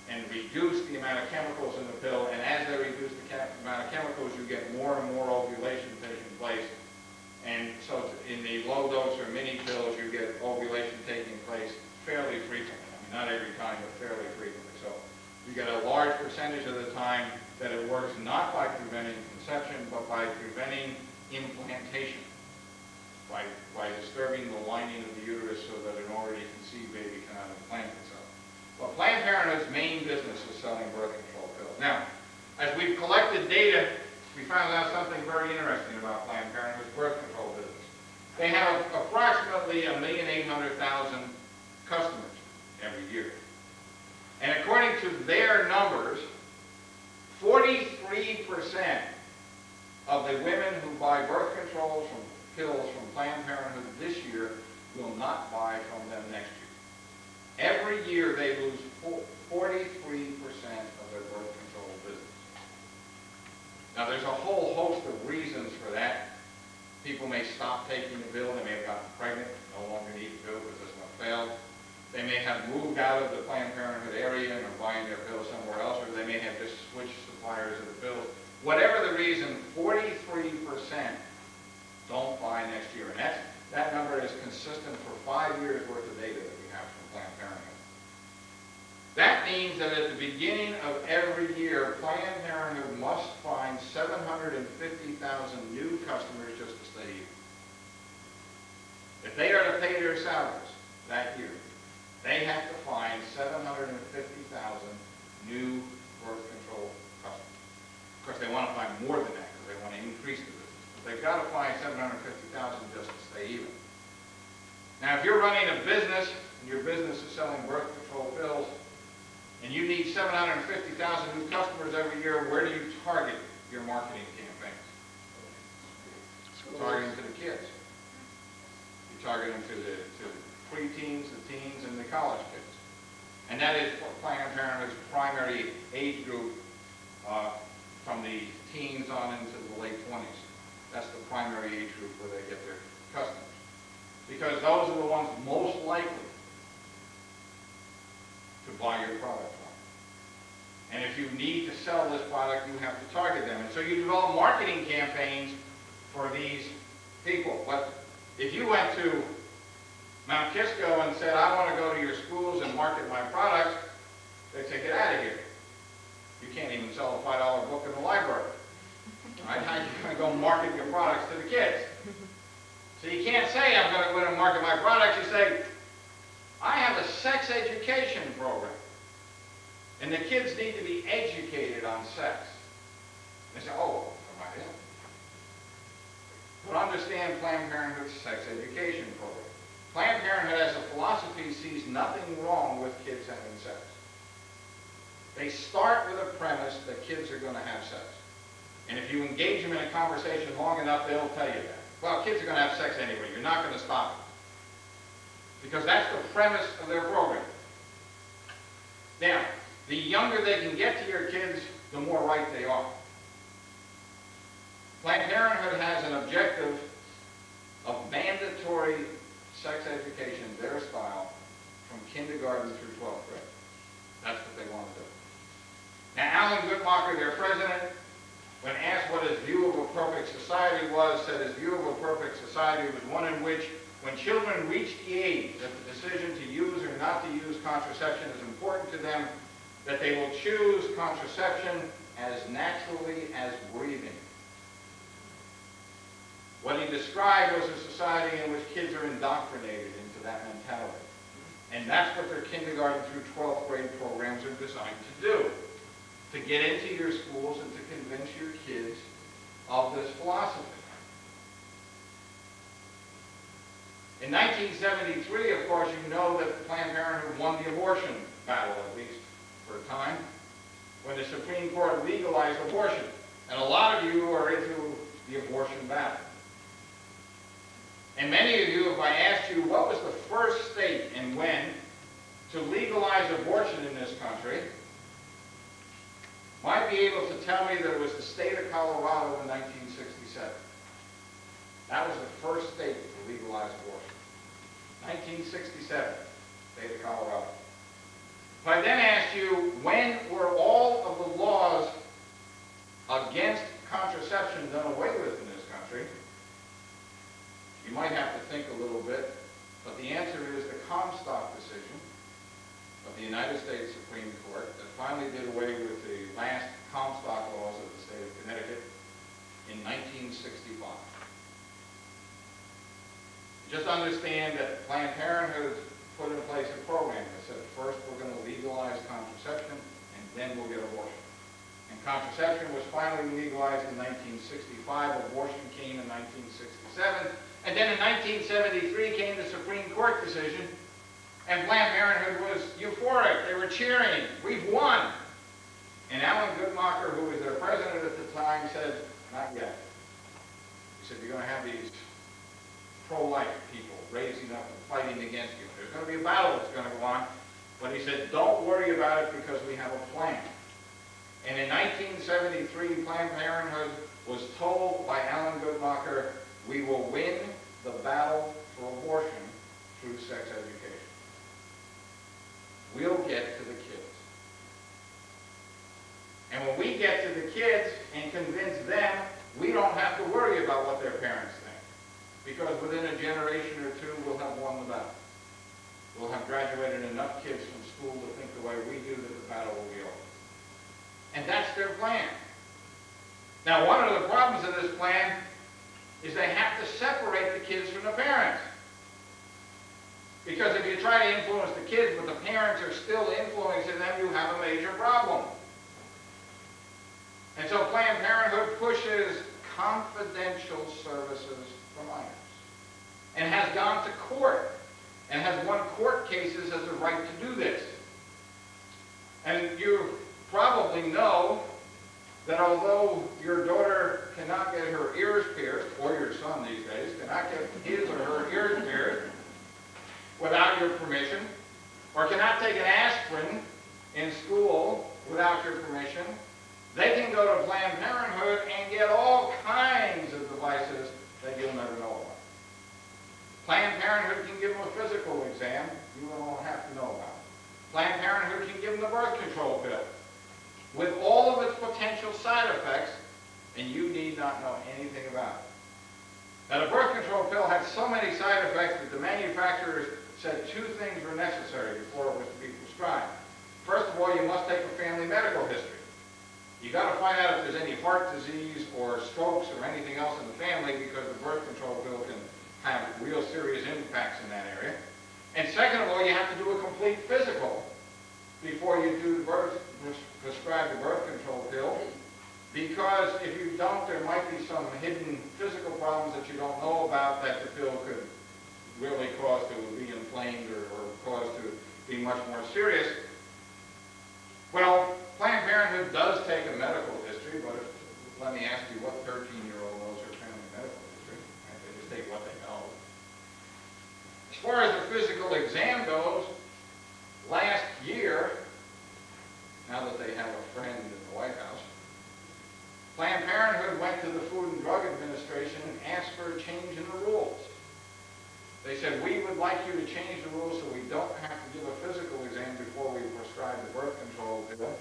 and reduce the amount of chemicals in the pill, and as they reduce the amount of chemicals, you get more and more ovulation taking place. And so in the low dose or mini pills, you get ovulation taking place fairly frequently. I mean, not every time, but fairly frequently. So you get a large percentage of the time that it works not by preventing conception, but by preventing implantation, by disturbing the lining of the uterus so that an already conceived baby cannot implant itself. But Planned Parenthood's main business is selling birth control pills. Now, as we've collected data, we found out something very interesting about Planned Parenthood's birth control business. They have approximately 1,800,000 customers every year. And according to their numbers, 43% of the women who buy birth controls from pills from Planned Parenthood this year will not buy from them next year. Every year they lose 43% of their birth control business. Now, there's a whole host of reasons for that. People may stop taking the pill. They may have gotten pregnant, no longer need the pill because this one failed. They may have moved out of the Planned Parenthood area and are buying their pills somewhere else, or they may have just switched suppliers of the pills. Whatever the reason, 43% don't buy next year. And that number is consistent for 5 years worth of data that we have from Planned Parenthood. That means that at the beginning of every year, Planned Parenthood must find 750,000 new customers just to stay even. If they are to pay their salaries that year, they have to find 750,000 new birth control customers. Of course, they want to find more than that because they want to increase the business. But they've got to find 750,000 just to stay even. Now, if you're running a business and your business is selling birth control pills, and you need 750,000 new customers every year, where do you target your marketing campaigns? You target them to the kids. You target them to the preteens, the teens, and the college kids. And that is Planned Parenthood's primary age group from the teens on into the late 20s. That's the primary age group where they get their customers. Because those are the ones most likely to buy your product from. And if you need to sell this product, you have to target them. And so you develop marketing campaigns for these people. But if you went to Mount Kisco and said, I want to go to your schools and market my products, they'd say, get out of here. You can't even sell a $5 book in the library. Right? How are you going to go market your products to the kids? So you can't say, I'm going to go in and market my products. You say, I have a sex education program, and the kids need to be educated on sex. They say, oh, am I in? But understand Planned Parenthood's sex education program. Planned Parenthood as a philosophy sees nothing wrong with kids having sex. They start with a premise that kids are going to have sex. And if you engage them in a conversation long enough, they'll tell you that. Well, kids are going to have sex anyway. You're not going to stop it. Because that's the premise of their program. Now, the younger they can get to your kids, the more right they are. Planned Parenthood has an objective of mandatory sex education, their style, from kindergarten through 12th grade. That's what they want to do. Now, Alan Guttmacher, their president, when asked what his view of a perfect society was, said his view of a perfect society was one in which, when children reach the age that the decision to use or not to use contraception is important to them, that they will choose contraception as naturally as breathing. What he described was a society in which kids are indoctrinated into that mentality. And that's what their kindergarten through 12th grade programs are designed to do. To get into your schools and to convince your kids of this philosophy. In 1973, of course, you know that Planned Parenthood won the abortion battle, at least for a time, when the Supreme Court legalized abortion. And a lot of you are into the abortion battle. And many of you, if I asked you what was the first state and when to legalize abortion in this country, might be able to tell me that it was the state of Colorado in 1967. That was the first state to legalize abortion. 1967, state of Colorado. If I then asked you, when were all of the laws against contraception done away with in this country, you might have to think a little bit, but the answer is the Comstock decision of the United States Supreme Court that finally did away with the last Comstock laws of the state of Connecticut in 1965. Just understand that Planned Parenthood put in place a program that said, first we're going to legalize contraception, and then we'll get abortion. And contraception was finally legalized in 1965. Abortion came in 1967. And then in 1973 came the Supreme Court decision, and Planned Parenthood was euphoric. They were cheering. We've won. And Alan Guttmacher, who was their president at the time, said, not yet. He said, you're going to have these pro-life people raising up and fighting against you. There's going to be a battle that's going to go on. But he said, don't worry about it because we have a plan. And in 1973, Planned Parenthood was told by Alan Guttmacher, we will win the battle for abortion through sex education. We'll get to the kids. And when we get to the kids and convince them, we don't have to worry about what their parents think. Because within a generation or two, we'll have won the battle. We'll have graduated enough kids from school to think the way we do that the battle will be over. And that's their plan. Now, one of the problems of this plan is they have to separate the kids from the parents. Because if you try to influence the kids, but the parents are still influencing them, you have a major problem. And so Planned Parenthood pushes confidential services for minors. And has gone to court. And has won court cases as the right to do this. And you probably know that although your daughter cannot get her ears pierced, or your son these days cannot get his or her ears pierced without your permission, or cannot take an aspirin in school without your permission, they can go to Planned Parenthood and get all kinds of devices that you'll never know about. Planned Parenthood can give them a physical exam you don't have to know about. Planned Parenthood can give them the birth control pill with all of its potential side effects, and you need not know anything about it. Now, the birth control pill had so many side effects that the manufacturers said two things were necessary before it was to be prescribed. First of all, you must take a family medical history. You got to find out if there's any heart disease or strokes or anything else in the family, because the birth control pill can have real serious impacts in that area. And second of all, you have to do a complete physical before you do prescribe the birth control pill, because if you don't, there might be some hidden physical problems that you don't know about that the pill could really cause to be inflamed or cause to be much more serious. Well, Planned Parenthood does take a medical history, but let me ask you, what 13-year-old knows her family medical history? They just take what they know. As far as the physical exam goes, last year, now that they have a friend in the White House, Planned Parenthood went to the Food and Drug Administration and asked for a change in the rules. They said, we would like you to change the rules so we don't have to give a physical exam before we prescribe the birth control pill.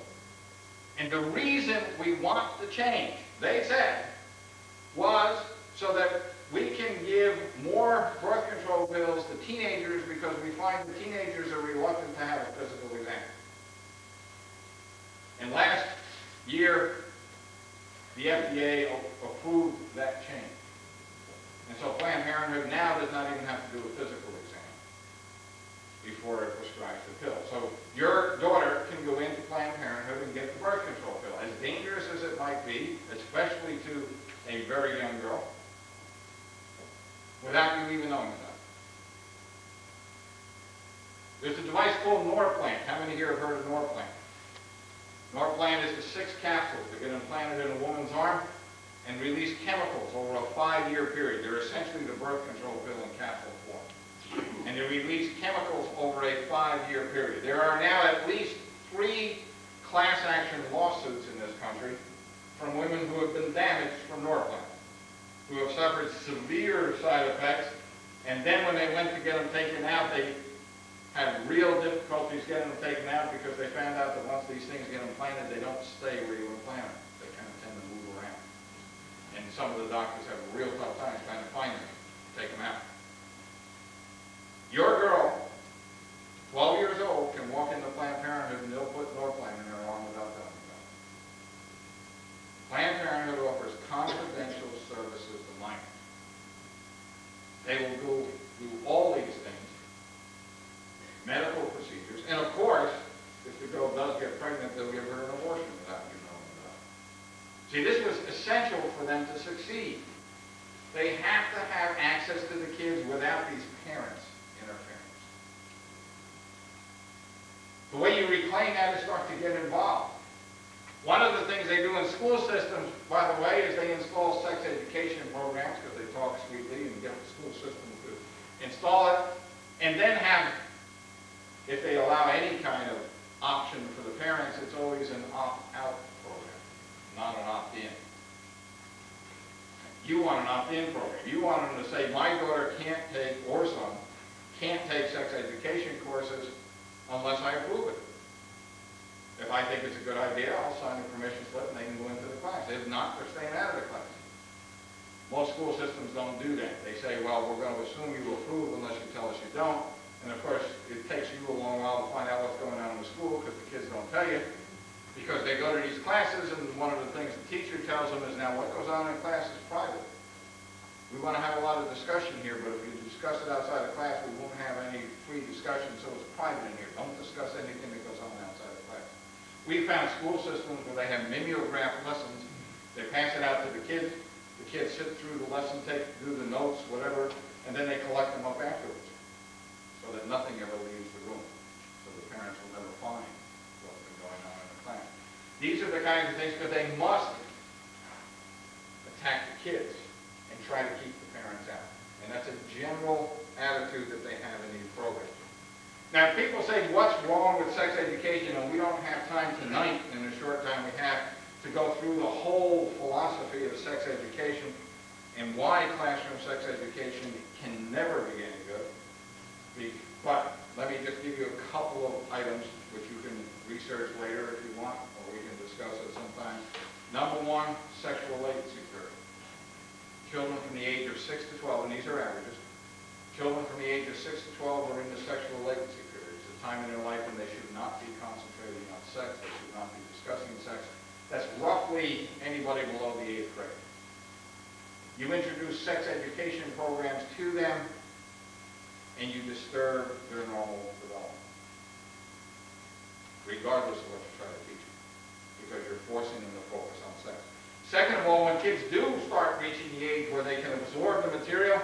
And the reason we want the change, they said, was so that we can give more birth control pills to teenagers, because we find the teenagers are reluctant to have a physical exam. And last year, the FDA approved that change. And so Planned Parenthood now does not even have to do a physical exam before it prescribes the pill. So your daughter can go into Planned Parenthood and get the birth control pill, as dangerous as it might be, especially to a very young girl, without you even knowing about it. There's a device called Norplant. How many here have heard of Norplant? Norplant is the 6 capsules that get implanted in a woman's arm and release chemicals over a 5-year period. They're essentially the birth control pill in capsule form. And they release chemicals over a 5-year period. There are now at least 3 class action lawsuits in this country from women who have been damaged from Norplant, who have suffered severe side effects, and then when they went to get them taken out, they had real difficulties getting them taken out, because they found out that once these things get implanted, they don't stay where you implant them. They kind of tend to move around. And some of the doctors have a real tough time trying to find them, take them out. Your girl, 12 years old, can walk into Planned Parenthood and they'll put Norplant in her arm without telling you about it. Planned Parenthood offers confidential services to minors. They will go do all these things, medical procedures, and of course, if the girl does get pregnant, they'll give her an abortion without you knowing about it. See, this was essential for them to succeed. They have to have access to the kids without these parents interference. The way you reclaim that is start to get involved. One of the things they do in school systems, by the way, is they install sex education programs, because they talk sweetly, and get the school system to install it, and then have, if they allow any kind of option for the parents, it's always an opt-out program. not an opt-in. You want an opt-in program. You want them to say, my daughter can't take, or son, can't take sex education courses unless I approve it. If I think it's a good idea, I'll sign a permission slip and they can go into the class. If not, they're staying out of the class. Most school systems don't do that. They say, well, we're going to assume you approve unless you tell us you don't. And of course, it takes you a long while to find out what's going on in the school because the kids don't tell you. Because they go to these classes and one of the things the teacher tells them is, now what goes on in class is private. We want to have a lot of discussion here, but if you discuss it outside of class, we won't have any free discussion, so it's private in here. Don't discuss anything that goes on outside of class. We found school systems where they have mimeograph lessons. They pass it out to the kids. The kids sit through the lesson, do the notes, whatever, and then they collect them up afterwards so that nothing ever leaves the room. So the parents will never find what's been going on in the class. These are the kinds of things, because they must attack the kids and try to keep the parents out. And that's a general attitude that they have in these programs. Now, people say, what's wrong with sex education? And we don't have time tonight, in the short time we have, to go through the whole philosophy of sex education and why classroom sex education can never be any good. But let me just give you a couple of items which you can research later if you want, or we can discuss it sometime. Number one, sexual latency curve. Children from the age of 6 to 12, and these are averages, children from the age of 6 to 12 are in the sexual latency period. It's a time in their life when they should not be concentrating on sex, they should not be discussing sex. That's roughly anybody below the 8th grade. You introduce sex education programs to them, and you disturb their normal development, regardless of what you try to teach them, because you're forcing them to focus on sex. Second of all, when kids do start reaching the age where they can absorb the material,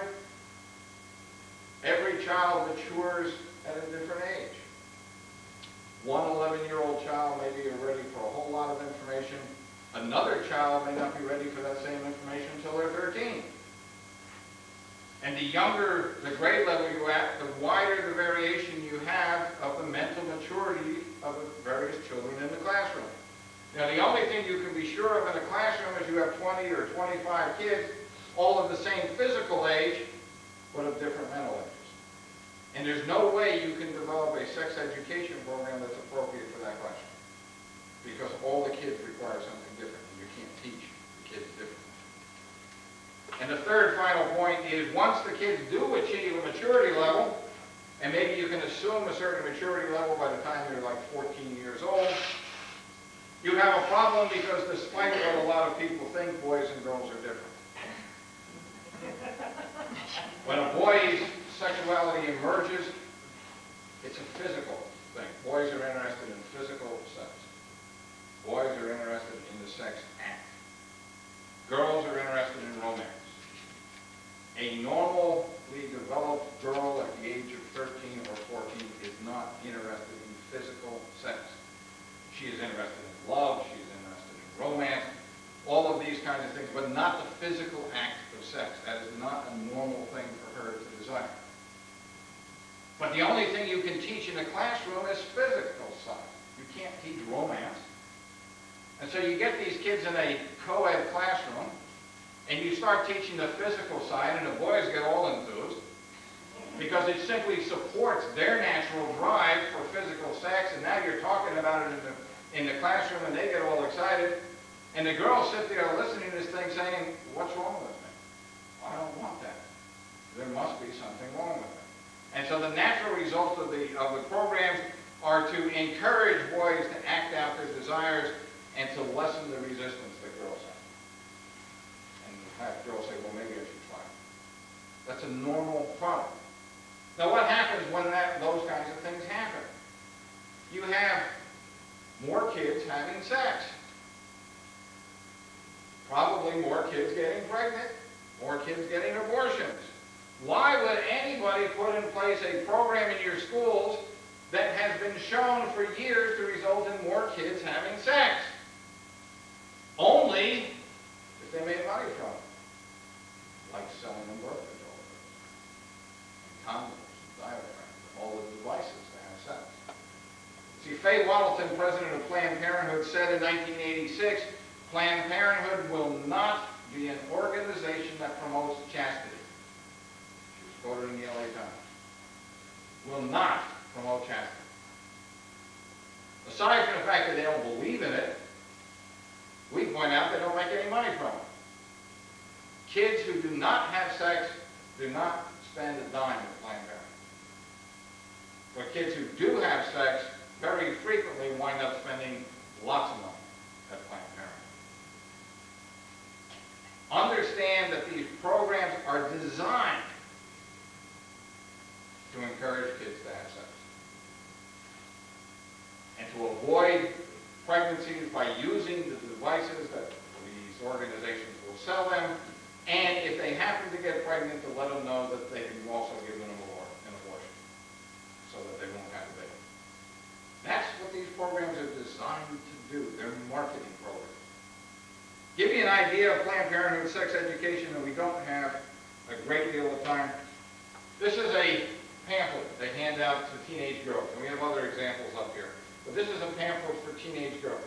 every child matures at a different age. One 11-year-old child may be ready for a whole lot of information. Another child may not be ready for that same information until they're 13. And the younger the grade level you're at, the wider the variation you have of the mental maturity of the various children in the classroom. Now, the only thing you can be sure of in a classroom is you have 20 or 25 kids, all of the same physical age, but of different mental ages. And there's no way you can develop a sex education program that's appropriate for that classroom, because all the kids require something different, and you can't teach the kids differently. And the third final point is, once the kids do achieve a maturity level, and maybe you can assume a certain maturity level by the time you're like 14 years old, you have a problem, because despite what a lot of people think, boys and girls are different. When a boy's sexuality emerges, it's a physical thing. Boys are interested in physical sex. Boys are interested in the sex act. Girls are interested in romance. A normally developed girl at the age of 13 or 14 is not interested in physical sex. She is interested in love, she is interested in romance, all of these kinds of things, but not the physical act of sex. That is not a normal thing for her to desire. But the only thing you can teach in a classroom is physical side. You can't teach romance. And so you get these kids in a co-ed classroom, and you start teaching the physical side, and the boys get all enthused, because it simply supports their natural drive for physical sex, and now you're talking about it in the classroom, and they get all excited, and the girls sit there listening to this thing saying, what's wrong with me? I don't want that. There must be something wrong with it. And so the natural results of the programs are to encourage boys to act out their desires and to lessen the resistance that girls have. And have girls say, well, maybe I should try it. That's a normal problem. Now, what happens when those kinds of things happen? You have more kids having sex. Probably more kids getting pregnant, more kids getting abortions. Why would anybody put in place a program in your schools that has been shown for years to result in more kids having sex? Only if they made money from it, like selling them birth control pills, and condoms, and diaphragms, and all the devices to have sex. See, Faye Waddleton, president of Planned Parenthood, said in 1986, Planned Parenthood will not be an organization that promotes chastity. She was quoted in the LA Times. Will not promote chastity. Aside from the fact that they don't believe in it, we point out they don't make any money from it. Kids who do not have sex do not spend a dime at Planned Parenthood. But kids who do have sex very frequently wind up spending lots of money at Planned Parenthood. Understand that these programs are designed to encourage kids to have sex and to avoid pregnancies by using the devices that these organizations will sell them, and if they happen to get pregnant, to let them know that they can also give them an abortion so that they won't have a baby. That's what these programs are designed to do. They're marketing programs. Give you an idea of Planned Parenthood sex education, and we don't have a great deal of time. This is a pamphlet they hand out to teenage girls, and we have other examples up here. But this is a pamphlet for teenage girls.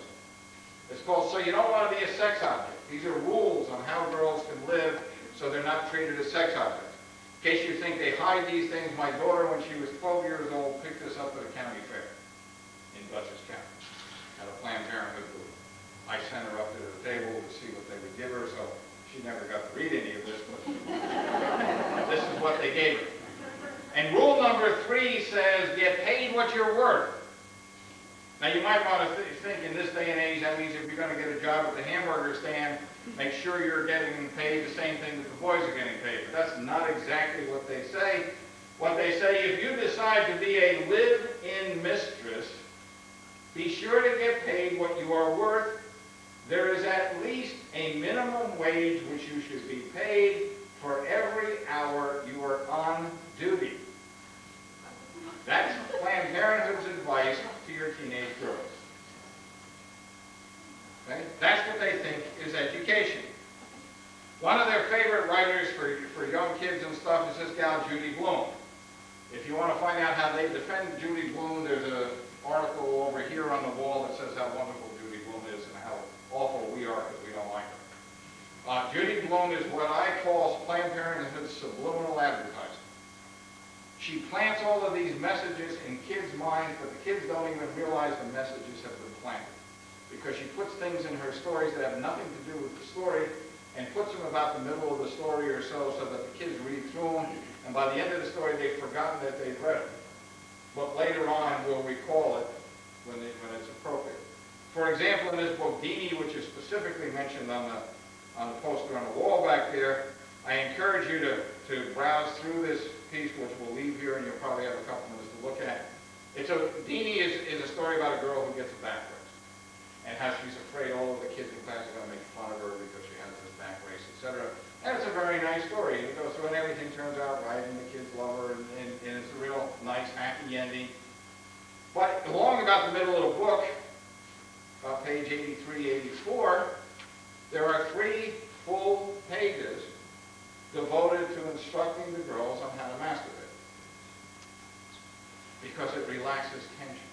It's called So You Don't Want to Be a Sex Object. These are rules on how girls can live so they're not treated as sex objects. In case you think they hide these things, my daughter, when she was 12 years old, picked this up at a county fair in Dutchess County at a Planned Parenthood booth. I sent her up to the table to see what they would give her, so she never got to read any of this, but this is what they gave her. And rule number 3 says, get paid what you're worth. Now you might want to think in this day and age, that means if you're going to get a job at the hamburger stand, make sure you're getting paid the same thing that the boys are getting paid. But that's not exactly what they say. What they say, if you decide to be a live-in mistress, be sure to get paid what you are worth. There is at least a minimum wage which you should be paid for every hour you are on duty. That's Planned Parenthood's advice to your teenage girls. Okay? That's what they think is education. One of their favorite writers for young kids and stuff is this gal, Judy Blume. If you want to find out how they defend Judy Blume, there's an article over here on the wall that says how wonderful Judy Blume is and how awful we are because we don't like her. Judy Blume is what I call Planned Parenthood's subliminal advertising. She plants all of these messages in kids' minds, but the kids don't even realize the messages have been planted. Because she puts things in her stories that have nothing to do with the story, and puts them about the middle of the story or so that the kids read through them, and by the end of the story they've forgotten that they've read it. But later on we'll recall it when it's appropriate. For example, in this book, Deanie, which is specifically mentioned on the poster on the wall back there, I encourage you to browse through this piece, which we'll leave here, and you'll probably have a couple minutes to look at. Deanie is a story about a girl who gets a back brace, and how she's afraid all of the kids in class are going to make fun of her because she has this back brace, etc. And it's a very nice story. You go through and everything turns out right, and the kids love her, and it's a real nice, happy ending. But along about the middle of the book, about page 83, 84, there are 3 full pages devoted to instructing the girls on how to masturbate, because it relaxes tension.